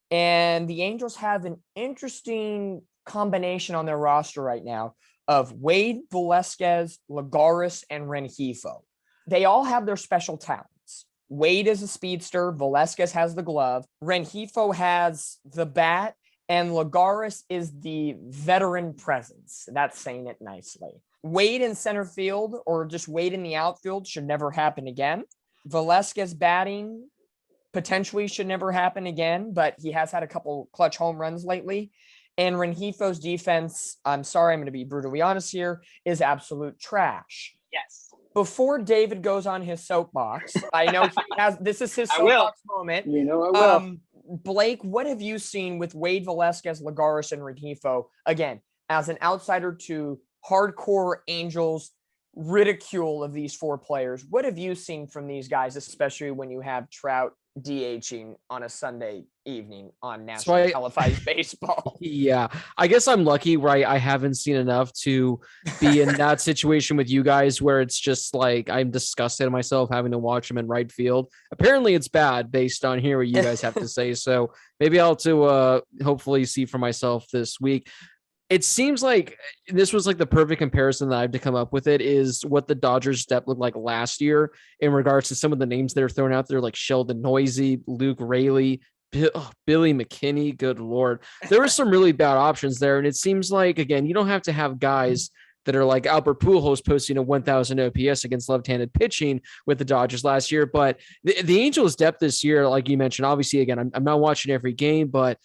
Speaker 1: and the Angels have an interesting combination on their roster right now of Wade, Velasquez, Lagares, and Rengifo. They all have their special talents. Wade is a speedster. Velasquez has the glove. Rengifo has the bat, and Lagares is the veteran presence. That's saying it nicely. Wade in center field or just Wade in the outfield should never happen again. Velasquez batting potentially should never happen again, but he has had a couple clutch home runs lately. And Rengifo's defense, I'm sorry, I'm going to be brutally honest here, is absolute trash.
Speaker 3: Yes.
Speaker 1: Before David goes on his soapbox, I know this is his soapbox moment.
Speaker 3: I will.
Speaker 1: Blake, what have you seen with Wade, Velasquez, Lagares, and Rengifo? Again, as an outsider to hardcore Angels ridicule of these 4 players, what have you seen from these guys, especially when you have Trout DHing on a Sunday evening on national televised baseball?
Speaker 2: Yeah, I guess I'm lucky where I haven't seen enough to be in that situation with you guys where it's just like I'm disgusted at myself having to watch them in right field. Apparently it's bad based on hearing what you guys have to say. So maybe I'll to hopefully see for myself this week. It seems like this was like the perfect comparison that I have to come up with. It is what the Dodgers depth looked like last year in regards to some of the names that are thrown out there, like Sheldon Noisy, Luke Raley, Billy McKinney. Good Lord. There were some really bad options there. And it seems like, again, you don't have to have guys that are like Albert Pujols posting a 1,000 OPS against left-handed pitching with the Dodgers last year. But the Angels depth this year, like you mentioned, obviously, again, I'm not watching every game, but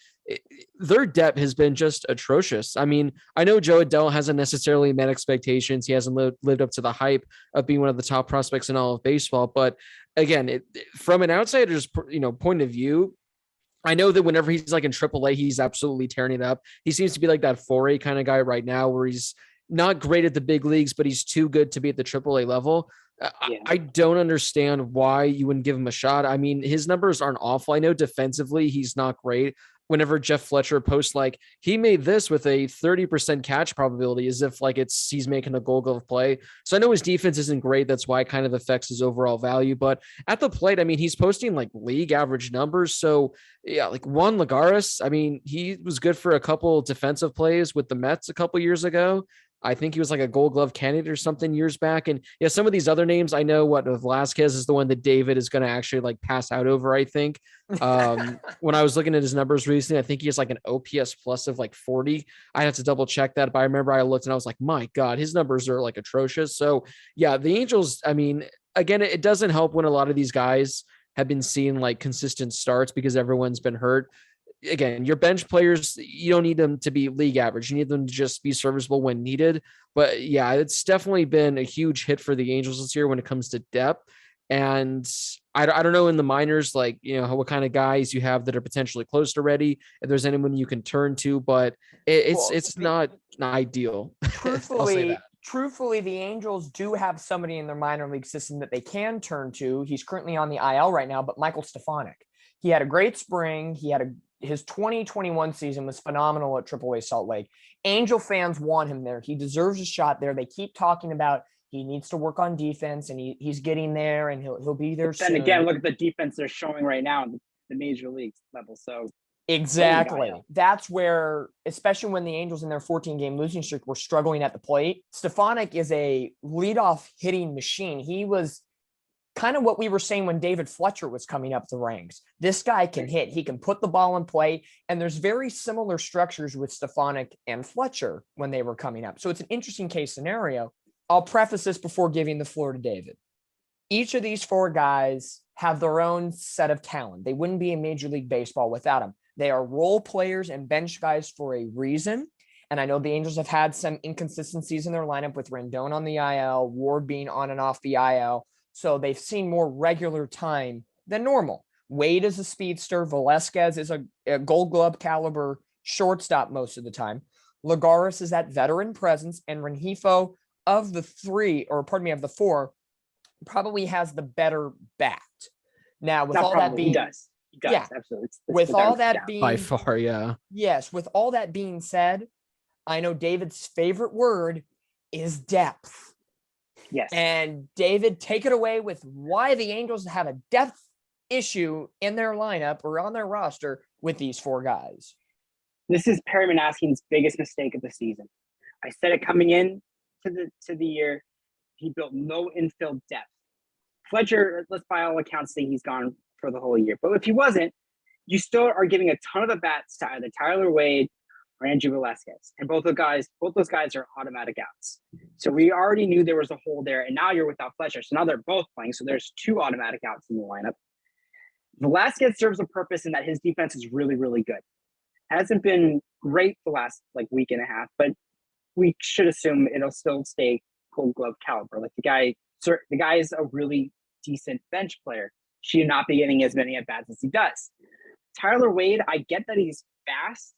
Speaker 2: their depth has been just atrocious. I mean, I know Joe Adell hasn't necessarily met expectations. He hasn't lived up to the hype of being one of the top prospects in all of baseball. But again, from an outsider's point of view, I know that whenever he's like in AAA, he's absolutely tearing it up. He seems to be like that 4A kind of guy right now where he's not great at the big leagues, but he's too good to be at the AAA level. I don't understand why you wouldn't give him a shot. I mean, his numbers aren't awful. I know defensively he's not great. whenever Jeff Fletcher posts like he made this with a 30% catch probability, as if like he's making a Gold Glove play. So I know his defense isn't great. That's why it kind of affects his overall value. But at the plate, I mean, he's posting like league average numbers. So yeah, like Juan Lagares, I mean, he was good for a couple defensive plays with the Mets a couple years ago. I think he was like a Gold Glove candidate or something years back. And yeah, some of these other names, I know what Velasquez is the one that David is going to actually like pass out over, I think. When I was looking at his numbers recently, I think he has like an OPS plus of like 40. I have to double check that, but I remember I looked and I was like, my God, his numbers are like atrocious. So yeah, the Angels, I mean, again, it doesn't help when a lot of these guys have been seeing like consistent starts because everyone's been hurt. Again, your bench players, you don't need them to be league average. You need them to just be serviceable when needed. But yeah, it's definitely been a huge hit for the Angels this year when it comes to depth. And I don't know in the minors, like, you know, what kind of guys you have that are potentially close to ready, if there's anyone you can turn to, but it's not ideal.
Speaker 1: Truthfully, the Angels do have somebody in their minor league system that they can turn to. He's currently on the IL right now, but Michael Stefanik. He had a great spring. His 2021 season was phenomenal at AAA Salt Lake. Angel fans want him there. He deserves a shot there. They keep talking about he needs to work on defense, and he's getting there, and he'll be there soon.
Speaker 3: Then again, look at the defense they're showing right now in the major league level. So
Speaker 1: exactly, that's where, especially when the Angels in their 14-game losing streak were struggling at the plate, Stefanik is a leadoff hitting machine. He was kind of what we were saying when David Fletcher was coming up the ranks. This guy can hit. He can put the ball in play. And there's very similar structures with Stefanik and Fletcher when they were coming up. So it's an interesting case scenario. I'll preface this before giving the floor to David. Each of these four guys have their own set of talent. They wouldn't be in Major League Baseball without them. They are role players and bench guys for a reason. And I know the Angels have had some inconsistencies in their lineup with Rendon on the IL, Ward being on and off the IL. So they've seen more regular time than normal. Wade is a speedster. Velasquez is a Gold Glove caliber shortstop most of the time. Lagares is that veteran presence. And Rengifo, of the four, probably has the better bat. Now, with all that being...
Speaker 3: He does, absolutely.
Speaker 1: With all that being...
Speaker 2: By far, yeah.
Speaker 1: Yes, with all that being said, I know David's favorite word is depth.
Speaker 3: Yes.
Speaker 1: And David, take it away with why the Angels have a depth issue in their lineup or on their roster with these four guys.
Speaker 3: This is Perry Manasking's biggest mistake of the season. I said it coming in to the year. He built no infield depth. Fletcher, let's by all accounts say he's gone for the whole year. But if he wasn't, you still are giving a ton of the bats to either Tyler Wade or Andrew Velasquez. And both those guys are automatic outs. So we already knew there was a hole there, and now you're without Fletcher. So now they're both playing. So there's two automatic outs in the lineup. Velasquez serves a purpose in that his defense is really, really good. Hasn't been great the last week and a half, but we should assume it'll still stay Gold Glove caliber. Like the guy is a really decent bench player. Should not be getting as many at bats as he does. Tyler Wade, I get that he's fast.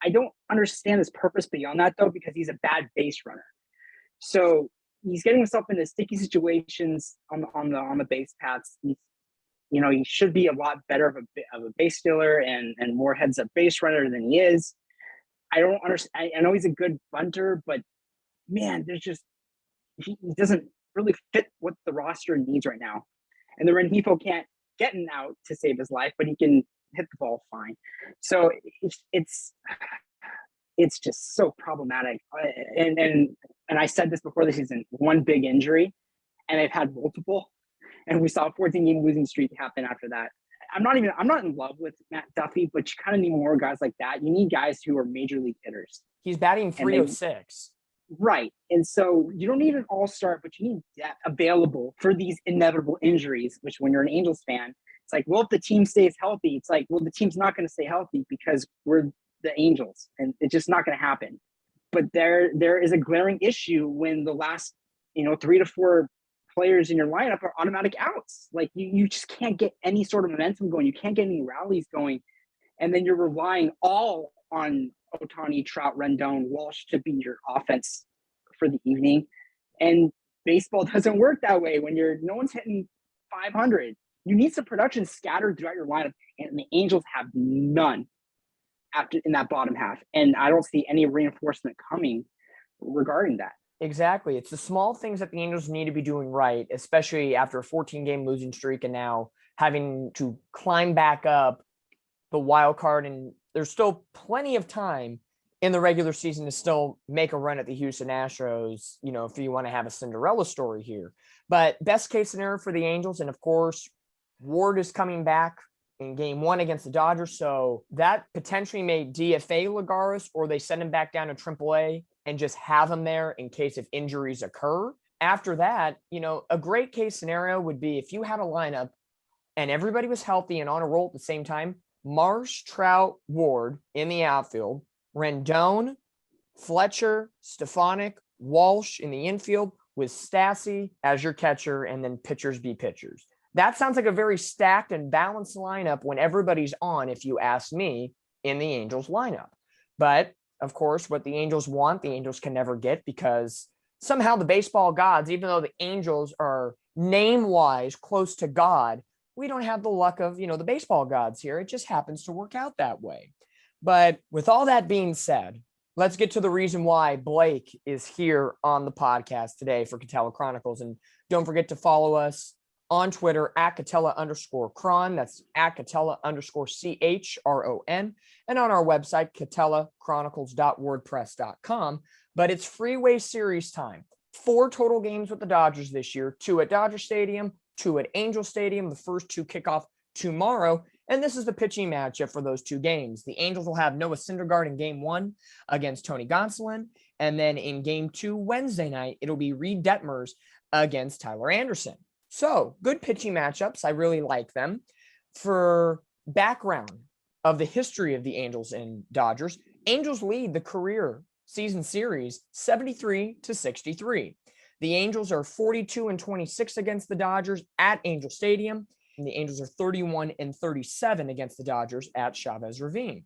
Speaker 3: I don't understand his purpose beyond that, though, because he's a bad base runner. So he's getting himself into sticky situations on the base paths. He should be a lot better of a base stealer and more heads up base runner than he is. I don't understand. I know he's a good bunter, but man, he doesn't really fit what the roster needs right now. And the Rengifo can't get an out to save his life, but he can hit the ball fine. So it's just so problematic. And I said this before the season, one big injury, and they've had multiple, and we saw a 14-game losing streak happen after that. I'm not in love with Matt Duffy, but you kind of need more guys like that. You need guys who are major league hitters.
Speaker 1: He's batting 306.
Speaker 3: Right. And so you don't need an all-star, but you need depth available for these inevitable injuries, which when you're an Angels fan, it's like, well, if the team stays healthy, it's like, well, the team's not going to stay healthy because we're the Angels, and it's just not going to happen. But there is a glaring issue when the last, 3 to 4 players in your lineup are automatic outs. Like you just can't get any sort of momentum going. You can't get any rallies going. And then you're relying all on Ohtani, Trout, Rendon, Walsh to be your offense for the evening. And baseball doesn't work that way when no one's hitting 500. You need some production scattered throughout your lineup, and the Angels have none. after in that bottom half. And I don't see any reinforcement coming regarding that.
Speaker 1: Exactly. It's the small things that the Angels need to be doing right, especially after a 14-game losing streak and now having to climb back up the wild card. And there's still plenty of time in the regular season to still make a run at the Houston Astros, if you want to have a Cinderella story here. But best case scenario for the Angels, and of course, Ward is coming back in game 1 against the Dodgers. So that potentially may DFA Lagares, or they send him back down to AAA and just have him there in case if injuries occur. After that, a great case scenario would be if you had a lineup and everybody was healthy and on a roll at the same time, Marsh, Trout, Ward in the outfield, Rendon, Fletcher, Stefanik, Walsh in the infield with Stassi as your catcher, and then pitchers be pitchers. That sounds like a very stacked and balanced lineup when everybody's on, if you ask me, in the Angels lineup. But of course, what the Angels want, the Angels can never get, because somehow the baseball gods, even though the Angels are name-wise close to God, we don't have the luck of, the baseball gods here. It just happens to work out that way. But with all that being said, let's get to the reason why Blake is here on the podcast today for Katella Chronicles. And don't forget to follow us on Twitter at Katella_Chron. That's at Katella_CHRON. And on our website, KatellaChronicles.wordpress.com. But it's Freeway Series time. 4 total games with the Dodgers this year, 2 at Dodger Stadium, 2 at Angel Stadium. The first 2 kick off tomorrow. And this is the pitching matchup for those 2 games. The Angels will have Noah Syndergaard in game 1 against Tony Gonsolin. And then in game 2, Wednesday night, it'll be Reed Detmers against Tyler Anderson. So good pitching matchups. I really like them. For background of the history of the Angels and Dodgers, Angels lead the career season series 73-63. The Angels are 42-26 against the Dodgers at Angel Stadium. And the Angels are 31-37 against the Dodgers at Chavez Ravine.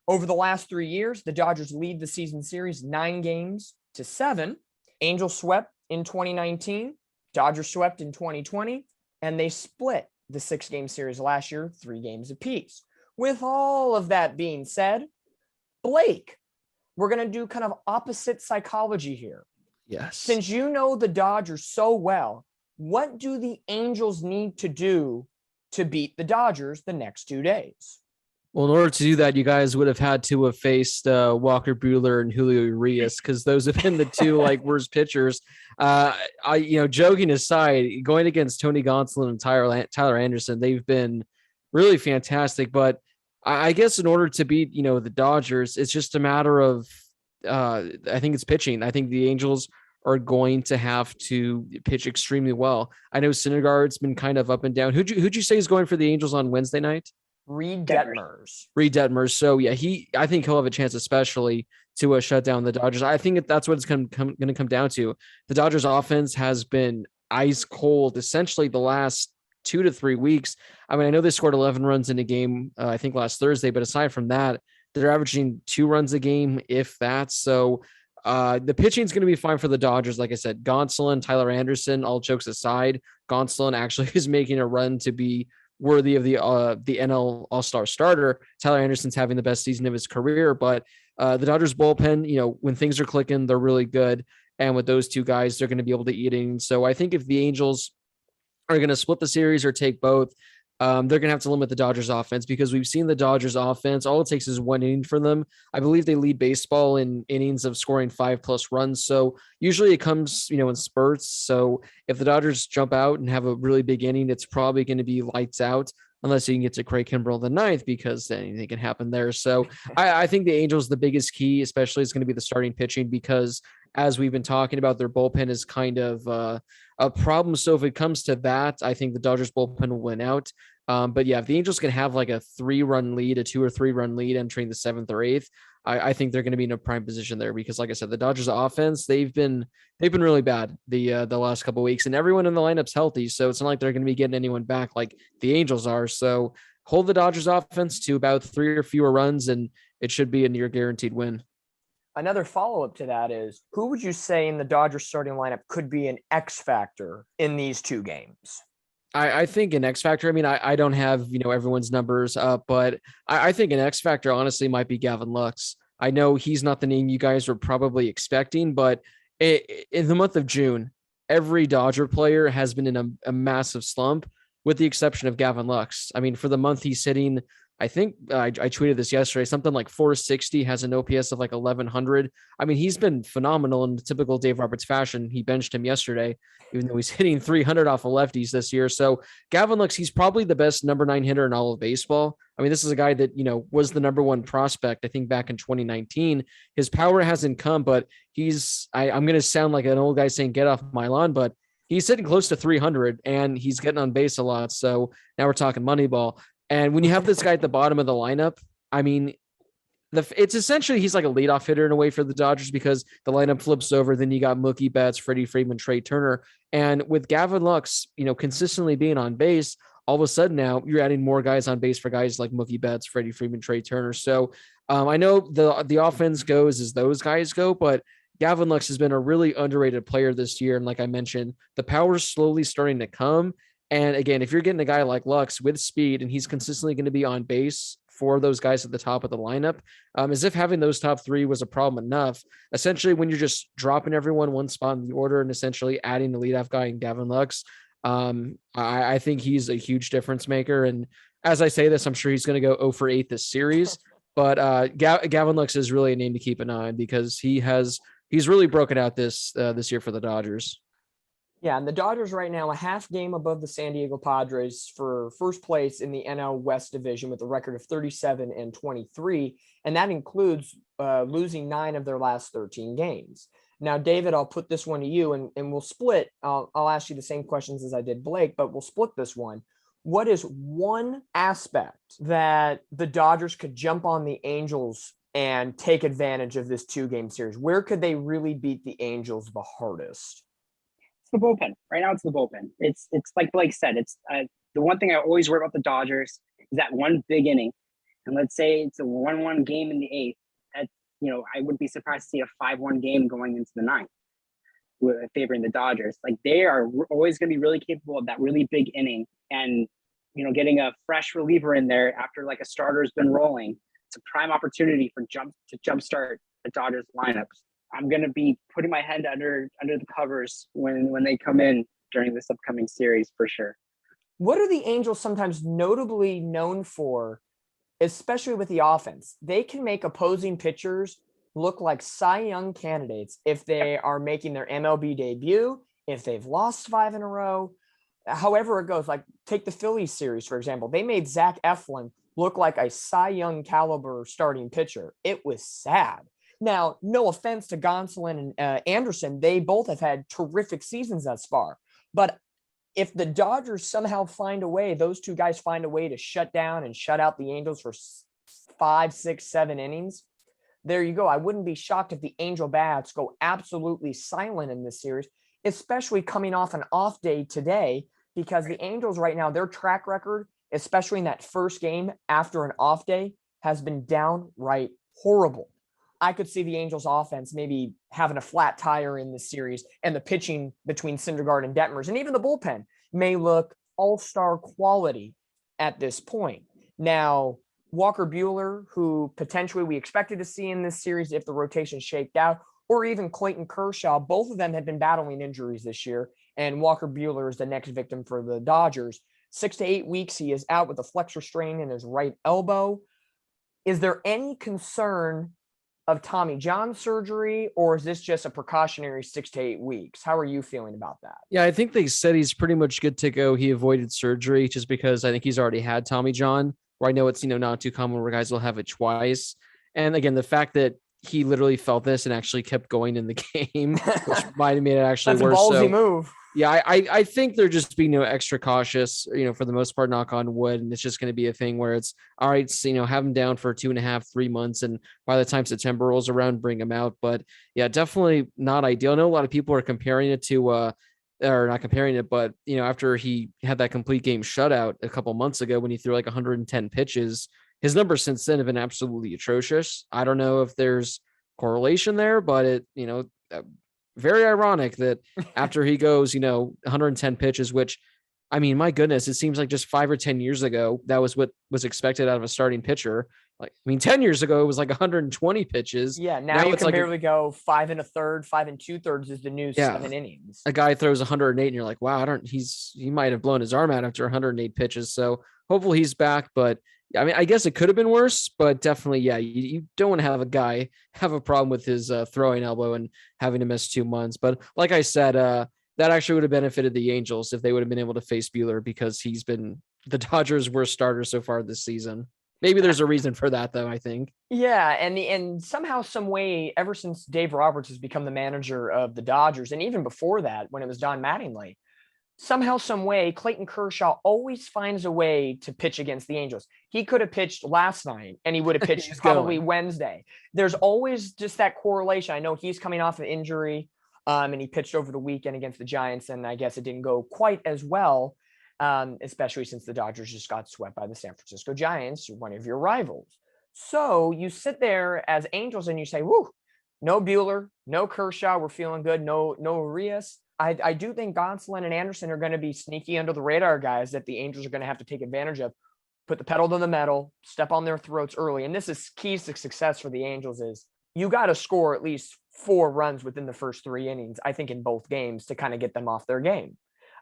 Speaker 1: Over the last 3 years, the Dodgers lead the season series 9-7. Angels swept in 2019. Dodgers swept in 2020, and they split the 6-game series last year, 3 games apiece. With all of that being said, Blake, we're going to do kind of opposite psychology here.
Speaker 2: Yes.
Speaker 1: Since you know the Dodgers so well, what do the Angels need to do to beat the Dodgers the next 2 days?
Speaker 2: Well, in order to do that, you guys would have had to have faced Walker Buehler and Julio Urias, because those have been the 2 worst pitchers. Joking aside, going against Tony Gonsolin and Tyler Anderson, they've been really fantastic. But I guess in order to beat the Dodgers, it's just a matter of I think it's pitching. I think the Angels are going to have to pitch extremely well. I know Syndergaard's been kind of up and down. Who'd you say is going for the Angels on Wednesday night?
Speaker 1: Reed Detmers.
Speaker 2: So yeah, I think he'll have a chance, especially to shut down the Dodgers. I think that's what it's going to come down to. The Dodgers offense has been ice cold essentially the last 2 to 3 weeks. I mean, I know they scored 11 runs in a game, I think last Thursday, but aside from that, they're averaging 2 runs a game, if that. So the pitching is going to be fine for the Dodgers. Like I said, Gonsolin, Tyler Anderson, all jokes aside, Gonsolin actually is making a run to be worthy of the NL All-Star starter. Tyler Anderson's having the best season of his career, but the Dodgers bullpen, when things are clicking, they're really good. And with those 2 guys, they're going to be able to eat in. So I think if the Angels are going to split the series or take both, they're going to have to limit the Dodgers offense, because we've seen the Dodgers offense. All it takes is 1 inning for them. I believe they lead baseball in innings of scoring 5+ runs. So usually it comes, in spurts. So if the Dodgers jump out and have a really big inning, it's probably going to be lights out, unless you can get to Craig Kimbrell the 9th, because anything can happen there. So I think the Angels, the biggest key, especially, is going to be the starting pitching, because as we've been talking about, their bullpen is kind of a problem. So if it comes to that, I think the Dodgers bullpen will win out. But yeah, if the Angels can have like a 3-run lead, a 2 or 3-run lead entering the 7th or 8th, I think they're going to be in a prime position there, because like I said, the Dodgers offense, they've been really bad the last couple of weeks, and everyone in the lineup's healthy. So it's not like they're going to be getting anyone back like the Angels are. So hold the Dodgers offense to about 3 or fewer runs, and it should be a near guaranteed win.
Speaker 1: Another follow-up to that is, who would you say in the Dodgers starting lineup could be an X factor in these 2 games?
Speaker 2: I think an X factor. I mean, I don't have, everyone's numbers up, but I think an X factor honestly might be Gavin Lux. I know he's not the name you guys were probably expecting, but in the month of June, every Dodger player has been in a massive slump, with the exception of Gavin Lux. I mean, for the month he's hitting, I think I tweeted this yesterday, something like 460, has an OPS of like 1100. I mean, he's been phenomenal in typical Dave Roberts fashion. He benched him yesterday, even though he's hitting 300 off of lefties this year. So Gavin Lux, he's probably the best number 9 hitter in all of baseball. I mean, this is a guy that, was the number 1 prospect, I think, back in 2019. His power hasn't come, but I'm going to sound like an old guy saying, get off my lawn, but he's hitting close to 300 and he's getting on base a lot. So now we're talking Moneyball. And when you have this guy at the bottom of the lineup, I mean, it's essentially, he's like a leadoff hitter in a way for the Dodgers, because the lineup flips over. Then you got Mookie Betts, Freddie Freeman, Trey Turner. And with Gavin Lux, consistently being on base, all of a sudden now you're adding more guys on base for guys like Mookie Betts, Freddie Freeman, Trey Turner. So I know the offense goes as those guys go, but Gavin Lux has been a really underrated player this year. And like I mentioned, the power's slowly starting to come. And again, if you're getting a guy like Lux with speed and he's consistently going to be on base for those guys at the top of the lineup, as if having those top 3 was a problem enough. Essentially, when you're just dropping everyone one spot in the order and essentially adding the leadoff guy in Gavin Lux, I think he's a huge difference maker. And as I say this, I'm sure he's going to go 0 for 8 this series. But Gavin Lux is really a name to keep an eye on, because he's really broken out this year for the Dodgers.
Speaker 1: Yeah, and the Dodgers right now a half game above the San Diego Padres for first place in the NL West division with a record of 37-23, and that includes losing 9 of their last 13 games. Now, David, I'll put this one to you, and we'll split. I'll ask you the same questions as I did Blake, but we'll split this one. What is one aspect that the Dodgers could jump on the Angels and take advantage of this 2-game series? Where could they really beat the Angels the hardest?
Speaker 3: It's the bullpen. Right now, it's the bullpen. It's like Blake said. It's the one thing I always worry about the Dodgers is that one big inning, and let's say it's a 1-1 game in the 8th. That I wouldn't be surprised to see a 5-1 game going into the 9th, favoring the Dodgers. Like, they are always going to be really capable of that really big inning, and getting a fresh reliever in there after like a starter's been rolling. It's a prime opportunity to jumpstart the Dodgers lineups. I'm going to be putting my head under the covers when they come in during this upcoming series for sure.
Speaker 1: What are the Angels sometimes notably known for, especially with the offense? They can make opposing pitchers look like Cy Young candidates if they are making their MLB debut, if they've lost 5 in a row, however it goes. Like, take the Phillies series, for example. They made Zach Eflin look like a Cy Young caliber starting pitcher. It was sad. Now, no offense to Gonsolin and Anderson, they both have had terrific seasons thus far. But if the Dodgers somehow find a way, those 2 guys find a way to shut down and shut out the Angels for 5, 6, 7 innings, there you go. I wouldn't be shocked if the Angel bats go absolutely silent in this series, especially coming off an off day today, because the Angels right now, their track record, especially in that first game after an off day, has been downright horrible. I could see the Angels offense maybe having a flat tire in this series, and the pitching between Syndergaard and Detmers, and even the bullpen, may look all-star quality at this point. Now, Walker Buehler, who potentially we expected to see in this series if the rotation shaked out, or even Clayton Kershaw, both of them have been battling injuries this year, and Walker Buehler is the next victim for the Dodgers. 6 to 8 weeks, he is out with a flexor strain in his right elbow. Is there any concern of Tommy John surgery, or is this just a precautionary 6 to 8 weeks? How are you feeling about that?
Speaker 2: Yeah, I think they said he's pretty much good to go. He avoided surgery just because I think he's already had Tommy John, where I know it's, not too common where guys will have it twice. And again, the fact that he literally felt this and actually kept going in the game, which might have made it actually
Speaker 1: That's
Speaker 2: worse.
Speaker 1: A ballsy move.
Speaker 2: Yeah, I think they're just being extra cautious, for the most part, knock on wood. And it's just going to be a thing where it's all right, have him down for 2.5, 3 months. And by the time September rolls around, bring him out. But yeah, definitely not ideal. I know a lot of people are comparing it to, or not comparing it, but, after he had that complete game shutout a couple months ago when he threw like 110 pitches, his numbers since then have been absolutely atrocious. I don't know if there's correlation there, but it, very ironic that after he goes, 110 pitches, which I mean, my goodness, it seems like just 5 or 10 years ago, that was what was expected out of a starting pitcher. Like, I mean, 10 years ago, it was like 120 pitches.
Speaker 1: Yeah, now you
Speaker 2: it's
Speaker 1: can
Speaker 2: like,
Speaker 1: barely go 5 1/3, 5 2/3 is the new
Speaker 2: yeah,
Speaker 1: 7 innings.
Speaker 2: a guy throws 108 and you're like, wow, he might have blown his arm out after 108 pitches. So hopefully he's back. But I mean, I guess it could have been worse, but definitely, yeah, you don't want to have a guy have a problem with his throwing elbow and having to miss 2 months. But like I said, that actually would have benefited the Angels if they would have been able to face Buehler, because he's been the Dodgers' worst starter so far this season. Maybe there's a reason for that, though, I think.
Speaker 1: Yeah, and somehow, some way, ever since Dave Roberts has become the manager of the Dodgers, and even before that, when it was Don Mattingly, somehow, some way, Clayton Kershaw always finds a way to pitch against the Angels. He could have pitched last night, and he would have pitched probably Wednesday. There's always just that correlation. I know he's coming off an injury, and he pitched over the weekend against the Giants, and I guess it didn't go quite as well, especially since the Dodgers just got swept by the San Francisco Giants, one of your rivals. So you sit there as Angels and you say, whoo, no Buehler, no Kershaw, we're feeling good, no Urias. I do think Gonsolin and Anderson are going to be sneaky under the radar guys that the Angels are going to have to take advantage of. Put the pedal to the metal, step on their throats early. And this is keys to success for the Angels is you got to score at least 4 runs within the first 3 innings, I think, in both games to kind of get them off their game.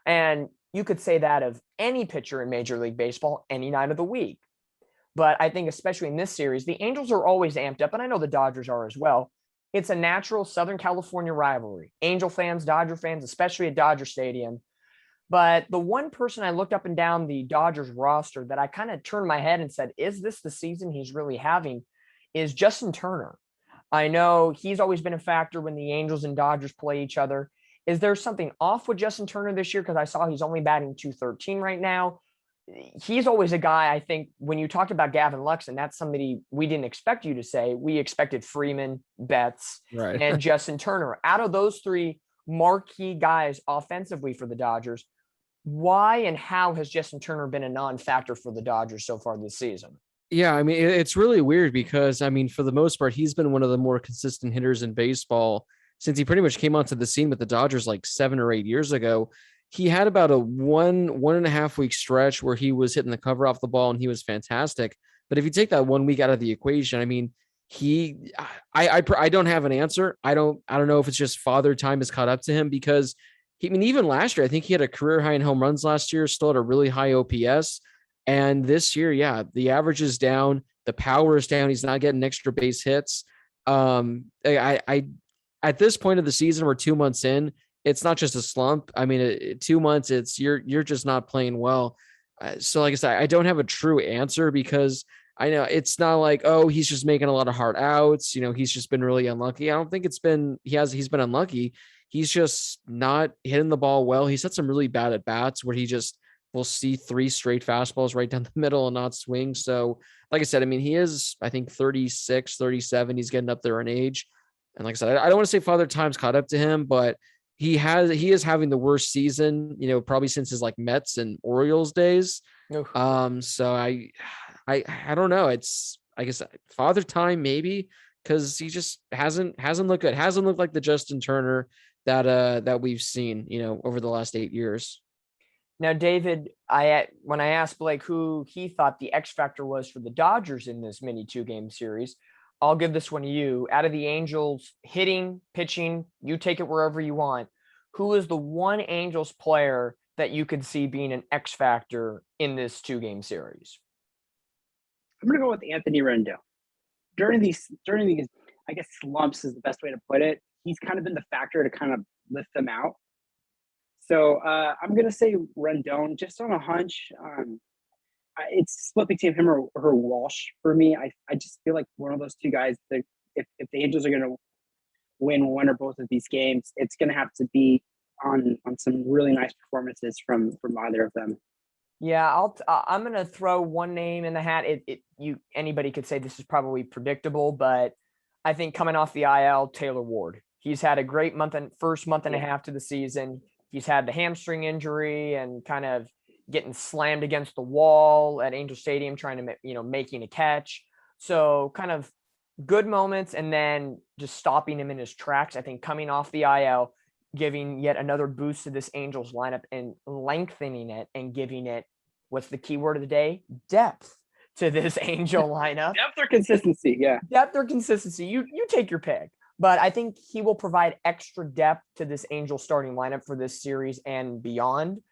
Speaker 1: And you could say that of any pitcher in Major League Baseball any night of the week. But I think especially in this series, the Angels are always amped up, and I know the Dodgers are as well. It's a natural Southern California rivalry. Angel fans, Dodger fans, especially at Dodger Stadium. But the one person I looked up and down the Dodgers roster that I kind of turned my head and said, is this the season he's really having, is Justin Turner. I know he's always been a factor when the Angels and Dodgers play each other. Is there something off with Justin Turner this year? Because I saw he's only batting .213 right now. He's always a guy, I think, when you talked about Gavin Lux, and that's somebody we didn't expect you to say. We expected Freeman, Betts,
Speaker 2: Right.
Speaker 1: and Justin Turner. Out of those 3 marquee guys offensively for the Dodgers, why and how has Justin Turner been a non-factor for the Dodgers so far this season?
Speaker 2: Yeah, I mean, it's really weird because, I mean, for the most part, he's been one of the more consistent hitters in baseball since he pretty much came onto the scene with the Dodgers like 7 or 8 years ago. He had about a 1.5 week stretch where he was hitting the cover off the ball and he was fantastic. But if you take that 1 week out of the equation, I mean, I don't have an answer. I don't know if it's just father time has caught up to him, because even last year, I think he had a career high in home runs last year, still had a really high OPS. And this year, yeah, the average is down, the power is down. He's not getting extra base hits. I at this point of the season, we're 2 months in. It's not just a slump. I mean, 2 months, it's you're just not playing well. So like I said, I don't have a true answer, because I know it's not like, oh, he's just making a lot of hard outs. He's just been really unlucky. I don't think he's been unlucky. He's just not hitting the ball well. He's had some really bad at bats where he just will see 3 straight fastballs right down the middle and not swing. So like I said, I mean, he is, I think 36, 37. He's getting up there in age. And like I said, I don't want to say father time's caught up to him, but he is having the worst season, probably since his like Mets and Orioles days.
Speaker 1: Oof.
Speaker 2: So I don't know. It's, I guess, father time maybe, because he just hasn't looked good. Hasn't looked like the Justin Turner that we've seen, over the last 8 years.
Speaker 1: Now, David, when I asked Blake who he thought the X factor was for the Dodgers in this mini 2-game series, I'll give this one to you. Out of the Angels hitting, pitching, you take it wherever you want. Who is the one Angels player that you could see being an X factor in this 2-game series?
Speaker 3: I'm going to go with Anthony Rendon. During these, I guess slumps is the best way to put it. He's kind of been the factor to kind of lift them out. So I'm going to say Rendon just on a hunch. It's split between him or Walsh for me. I just feel like one of those 2 guys that if the Angels are going to win one or both of these games, it's going to have to be on some really nice performances from either of them.
Speaker 1: Yeah, I'm going to throw one name in the hat. Anybody could say this is probably predictable, but I think coming off the IL, Taylor Ward. He's had a great first month and a half to the season. He's had the hamstring injury and kind of getting slammed against the wall at Angel Stadium, trying to, making a catch. So kind of good moments and then just stopping him in his tracks. I think coming off the IL, giving yet another boost to this Angels lineup and lengthening it and giving it, what's the key word of the day? Depth to this Angel lineup.
Speaker 3: Depth or consistency, yeah.
Speaker 1: Depth or consistency, you take your pick. But I think he will provide extra depth to this Angel starting lineup for this series and beyond.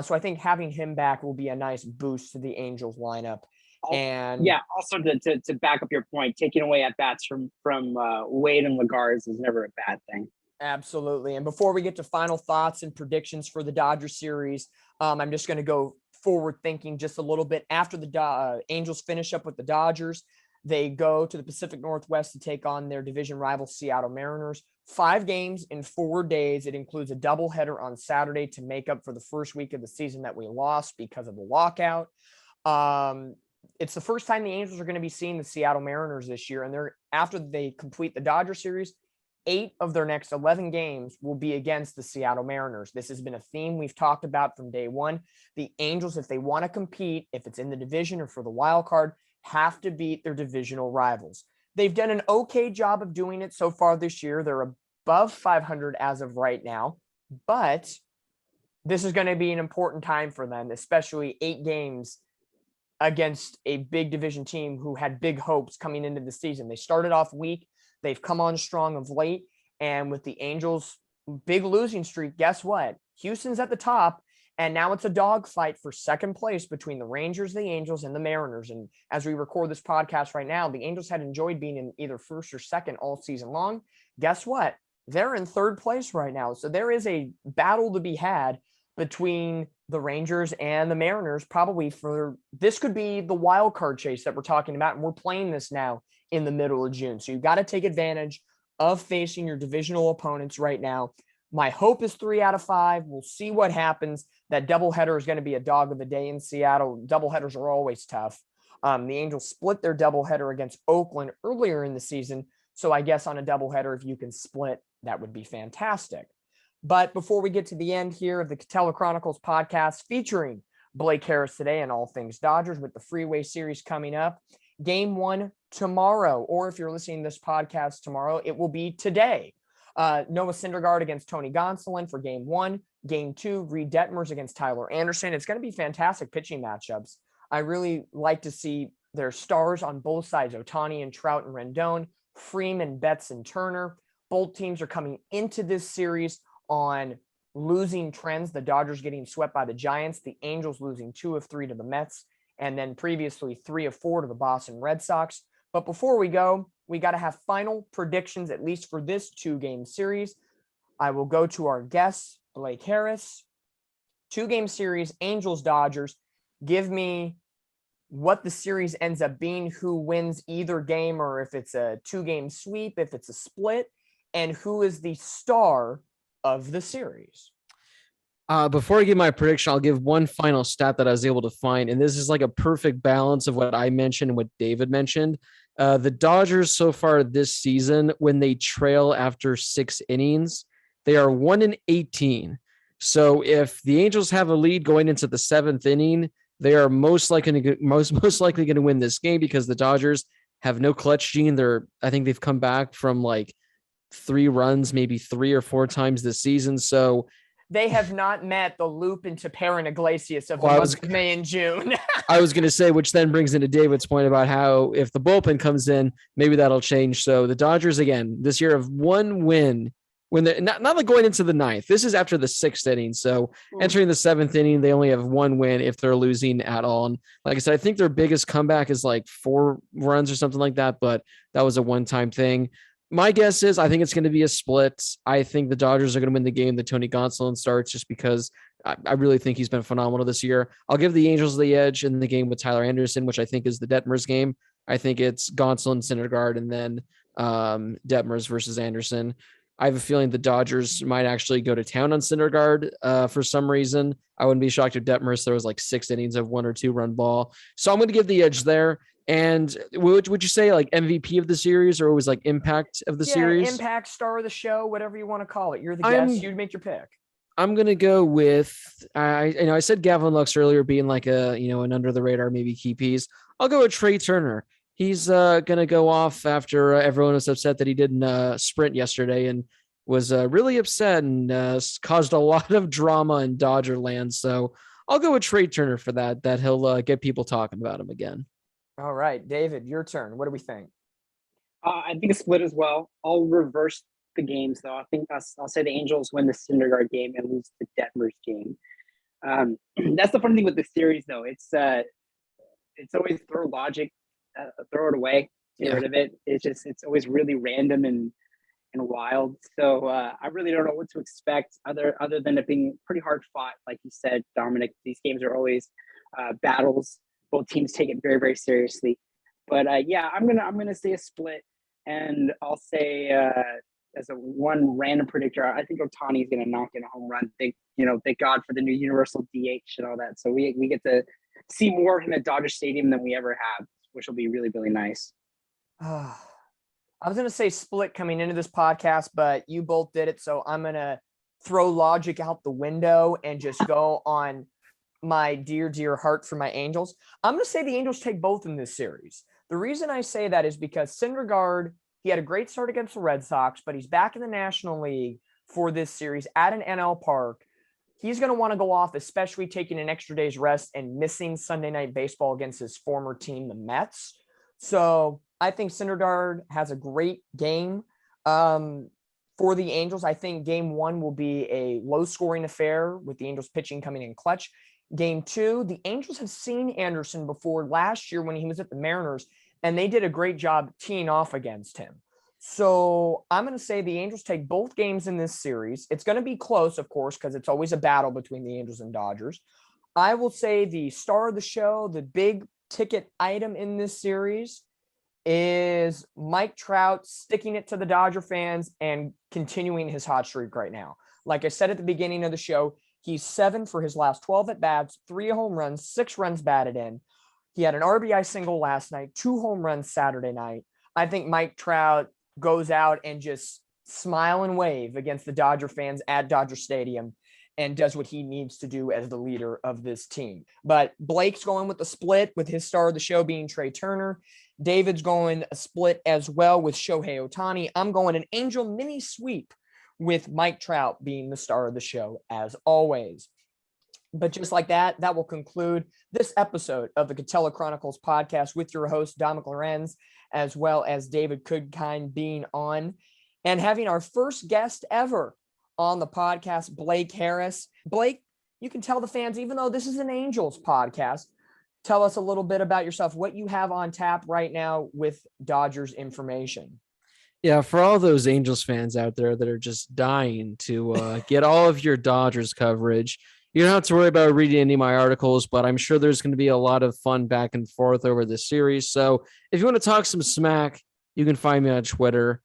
Speaker 1: So I think having him back will be a nice boost to the Angels lineup. And
Speaker 3: yeah, also to back up your point, taking away at bats from Wade and Lagarde is never a bad thing.
Speaker 1: Absolutely. And before we get to final thoughts and predictions for the Dodgers series, I'm just going to go forward thinking just a little bit. After the Angels finish up with the Dodgers, they go to the Pacific Northwest to take on their division rival Seattle Mariners. 5 games in 4 days. It includes a doubleheader on Saturday to make up for the first week of the season that we lost because of the lockout. It's the first time the Angels are going to be seeing the Seattle Mariners this year. And after they complete the Dodger series, 8 of their next 11 games will be against the Seattle Mariners. This has been a theme we've talked about from day one. The Angels, if they want to compete, if it's in the division or for the wild card, have to beat their divisional rivals. They've done an okay job of doing it so far this year. They're above 500 as of right now, but this is going to be an important time for them, especially 8 games against a big division team who had big hopes coming into the season. They started off weak. They've come on strong of late. And with the Angels' big losing streak, guess what? Houston's at the top. And now it's a dogfight for second place between the Rangers, the Angels, and the Mariners. And as we record this podcast right now, the Angels had enjoyed being in either first or second all season long. Guess what? They're in third place right now. So there is a battle to be had between the Rangers and the Mariners, probably this could be the wild card chase that we're talking about. And we're playing this now in the middle of June. So you've got to take advantage of facing your divisional opponents right now. My hope is 3 out of 5. We'll see what happens. That doubleheader is going to be a dog of the day in Seattle. Doubleheaders are always tough. The Angels split their doubleheader against Oakland earlier in the season. So I guess on a doubleheader, if you can split, that would be fantastic. But before we get to the end here of the Katella Chronicles podcast featuring Blake Harris today and all things Dodgers with the Freeway Series coming up, Game 1 tomorrow, or if you're listening to this podcast tomorrow, it will be today. Noah Syndergaard against Tony Gonsolin for Game 1. Game 2, Reed Detmers against Tyler Anderson. It's going to be fantastic pitching matchups. I really like to see their stars on both sides, Ohtani and Trout and Rendon, Freeman, Betts, and Turner. Both teams are coming into this series on losing trends. The Dodgers getting swept by the Giants, the Angels losing 2 of 3 to the Mets, and then previously 3 of 4 to the Boston Red Sox. But before we go, we got to have final predictions, at least for this 2-game series. I will go to our guest, Blake Harris. 2-game series, Angels-Dodgers. Give me what the series ends up being, who wins either game, or if it's a 2-game sweep, if it's a split, and who is the star of the series.
Speaker 2: Before I give my prediction, I'll give one final stat that I was able to find, and this is like a perfect balance of what I mentioned and what David mentioned. The Dodgers so far this season, when they trail after 6 innings, they are 1-18. So if the Angels have a lead going into the 7th inning, they are most likely going to win this game because the Dodgers have no clutch gene. I think they've come back from like 3 runs, maybe 3 or 4 times this season. So
Speaker 1: they have not met the Loup and Tepera Iglesias of the months of May and June.
Speaker 2: I was going to say, which then brings into David's point about how if the bullpen comes in, maybe that'll change. So the Dodgers, again, this year have 1 win when they're not like going into the 9th. This is after the 6th inning. So entering the 7th inning, they only have 1 win if they're losing at all. And like I said, I think their biggest comeback is like 4 runs or something like that, but that was a one-time thing. My guess is I think it's going to be a split. I think the Dodgers are going to win the game that Tony Gonsolin starts just because I really think he's been phenomenal this year. I'll give the Angels the edge in the game with Tyler Anderson, which I think is the Detmers game. I think it's Gonsolin, Syndergaard, and then Detmers versus Anderson. I have a feeling the Dodgers might actually go to town on Syndergaard for some reason. I wouldn't be shocked if Detmers there was like 6 innings of 1 or 2 run ball. So I'm going to give the edge there. And would you say like MVP of the series, or was like impact of the series?
Speaker 1: Impact, star of the show, whatever you want to call it. You're the guest. You'd make your pick.
Speaker 2: I'm gonna go with I said Gavin Lux earlier being like an under the radar maybe key piece. I'll go with Trey Turner. He's gonna go off after everyone was upset that he didn't sprint yesterday, and was really upset and caused a lot of drama in Dodger land. So I'll go with Trey Turner for that he'll get people talking about him again.
Speaker 1: All right, David, your turn. What do we think?
Speaker 3: I think a split as well. I'll reverse the games though. I think I'll say the Angels win the Syndergaard game and lose the Detmers game. That's the funny thing with the series though. It's always throw logic, throw it away, get rid of it. It's always really random and wild. So I really don't know what to expect other than it being pretty hard fought. Like you said, Dominic, these games are always battles. Both teams take it very, very seriously. But I'm gonna say a split, and I'll say as a one random predictor, I think Ohtani is gonna knock in a home run. Thank God for the new universal DH and all that. So we get to see more of him at Dodger Stadium than we ever have, which will be really, really nice.
Speaker 1: I was going to say split coming into this podcast, but you both did it. So I'm going to throw logic out the window and just go on my dear, dear heart for my Angels. I'm going to say the Angels take both in this series. The reason I say that is because Syndergaard, he had a great start against the Red Sox, but he's back in the National League for this series at an NL Park. He's going to want to go off, especially taking an extra day's rest and missing Sunday Night Baseball against his former team, the Mets. So I think Syndergaard has a great game for the Angels. I think game one will be a low-scoring affair with the Angels pitching coming in clutch. Game two, the Angels have seen Anderson before last year when he was at the Mariners, and they did a great job teeing off against him. So I'm going to say the Angels take both games in this series. It's going to be close, of course, because it's always a battle between the Angels and Dodgers. I will say the star of the show, the big ticket item in this series, is Mike Trout sticking it to the Dodger fans and continuing his hot streak right now. Like I said at the beginning of the show, he's 7 for his last 12 at-bats, 3 home runs, 6 runs batted in. He had an RBI single last night, 2 home runs Saturday night. I think Mike Trout goes out and just smile and wave against the Dodger fans at Dodger Stadium and does what he needs to do as the leader of this team. But Blake's going with the split with his star of the show being Trey Turner. David's going a split as well with Shohei Ohtani. I'm going an Angel mini sweep with Mike Trout being the star of the show as always. But just like that, that will conclude this episode of the Katella Chronicles podcast with your host, Dominick Lorenz, as well as David Goodkind being on and having our first guest ever on the podcast, Blake Harris. Blake, you can tell the fans, even though this is an Angels podcast, tell us a little bit about yourself, what you have on tap right now with Dodgers information.
Speaker 2: Yeah, for all those Angels fans out there that are just dying to get all of your Dodgers coverage, you don't have to worry about reading any of my articles, but I'm sure there's going to be a lot of fun back and forth over this series. So if you want to talk some smack, you can find me on Twitter,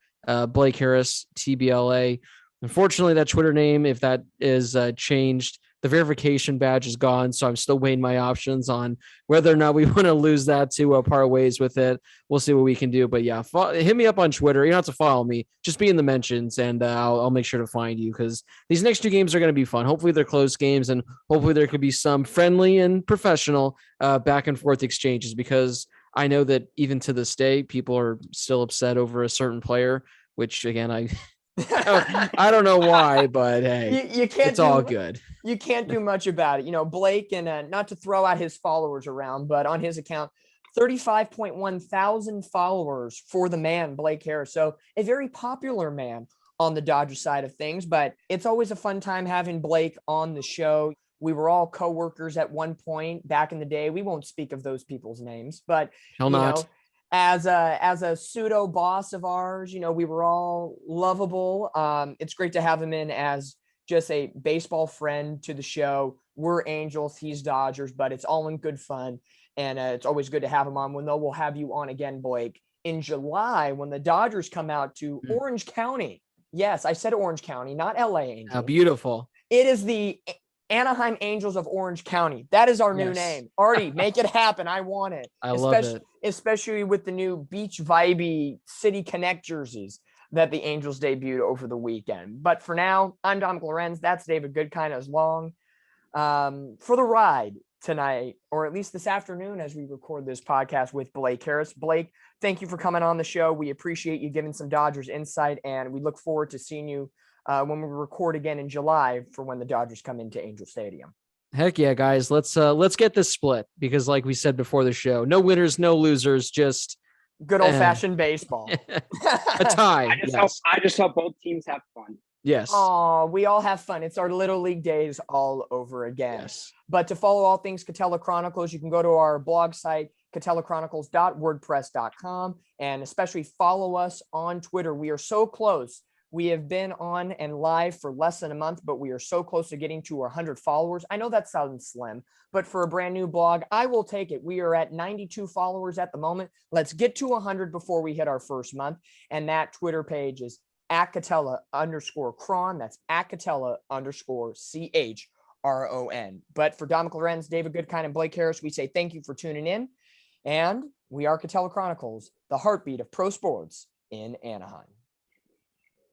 Speaker 2: Blake Harris, TBLA. Unfortunately, that Twitter name, if that is changed, the verification badge is gone, so I'm still weighing my options on whether or not we want to lose that to part ways with it. We'll see what we can do. But yeah, hit me up on Twitter. You don't have to follow me. Just be in the mentions, and I'll make sure to find you because these next 2 games are going to be fun. Hopefully they're close games, and hopefully there could be some friendly and professional back and forth exchanges because I know that even to this day, people are still upset over a certain player, which again, I don't know why, but hey,
Speaker 1: you can't
Speaker 2: it's all good.
Speaker 1: You can't do much about it. You know, Blake, and not to throw out his followers around, but on his account, 35.1 thousand followers for the man, Blake Harris. So a very popular man on the Dodger side of things, but it's always a fun time having Blake on the show. We were all coworkers at one point back in the day. We won't speak of those people's names, but
Speaker 2: Hell not.
Speaker 1: As a pseudo boss of ours, we were all lovable. It's great to have him in as just a baseball friend to the show. We're Angels, he's Dodgers, but it's all in good fun. And it's always good to have him on. We'll have you on again, Blake, in July when the Dodgers come out to Orange County. Yes, I said Orange County, not LA Angels.
Speaker 2: How beautiful.
Speaker 1: It is the Anaheim Angels of Orange County. That is our new name. Artie, make it happen. I want it.
Speaker 2: I love it.
Speaker 1: Especially with the new beach vibey City Connect jerseys that the Angels debuted over the weekend. But for now, I'm Dominick Lorenz. That's David Goodkind as long for the ride tonight, or at least this afternoon as we record this podcast with Blake Harris. Blake, thank you for coming on the show. We appreciate you giving some Dodgers insight, and we look forward to seeing you when we record again in July for when the Dodgers come into Angel Stadium.
Speaker 2: Heck yeah, guys. Let's get this split because like we said before the show, no winners, no losers, just
Speaker 1: good old fashioned baseball.
Speaker 2: A tie.
Speaker 3: I just hope both teams have fun.
Speaker 2: Yes.
Speaker 1: Oh, we all have fun. It's our Little League days all over again.
Speaker 2: Yes.
Speaker 1: But to follow all things Katella Chronicles, you can go to our blog site, katellachronicles.wordpress.com, and especially follow us on Twitter. We are so close. We have been on and live for less than a month, but we are so close to getting to 100 followers. I know that sounds slim, but for a brand new blog, I will take it. We are at 92 followers at the moment. Let's get to 100 before we hit our first month. And that Twitter page is @Katella_Chron. That's @Katella_CHRON. But for Dominick Lorenz, David Goodkind, and Blake Harris, we say thank you for tuning in. And we are Katella Chronicles, the heartbeat of pro sports in Anaheim.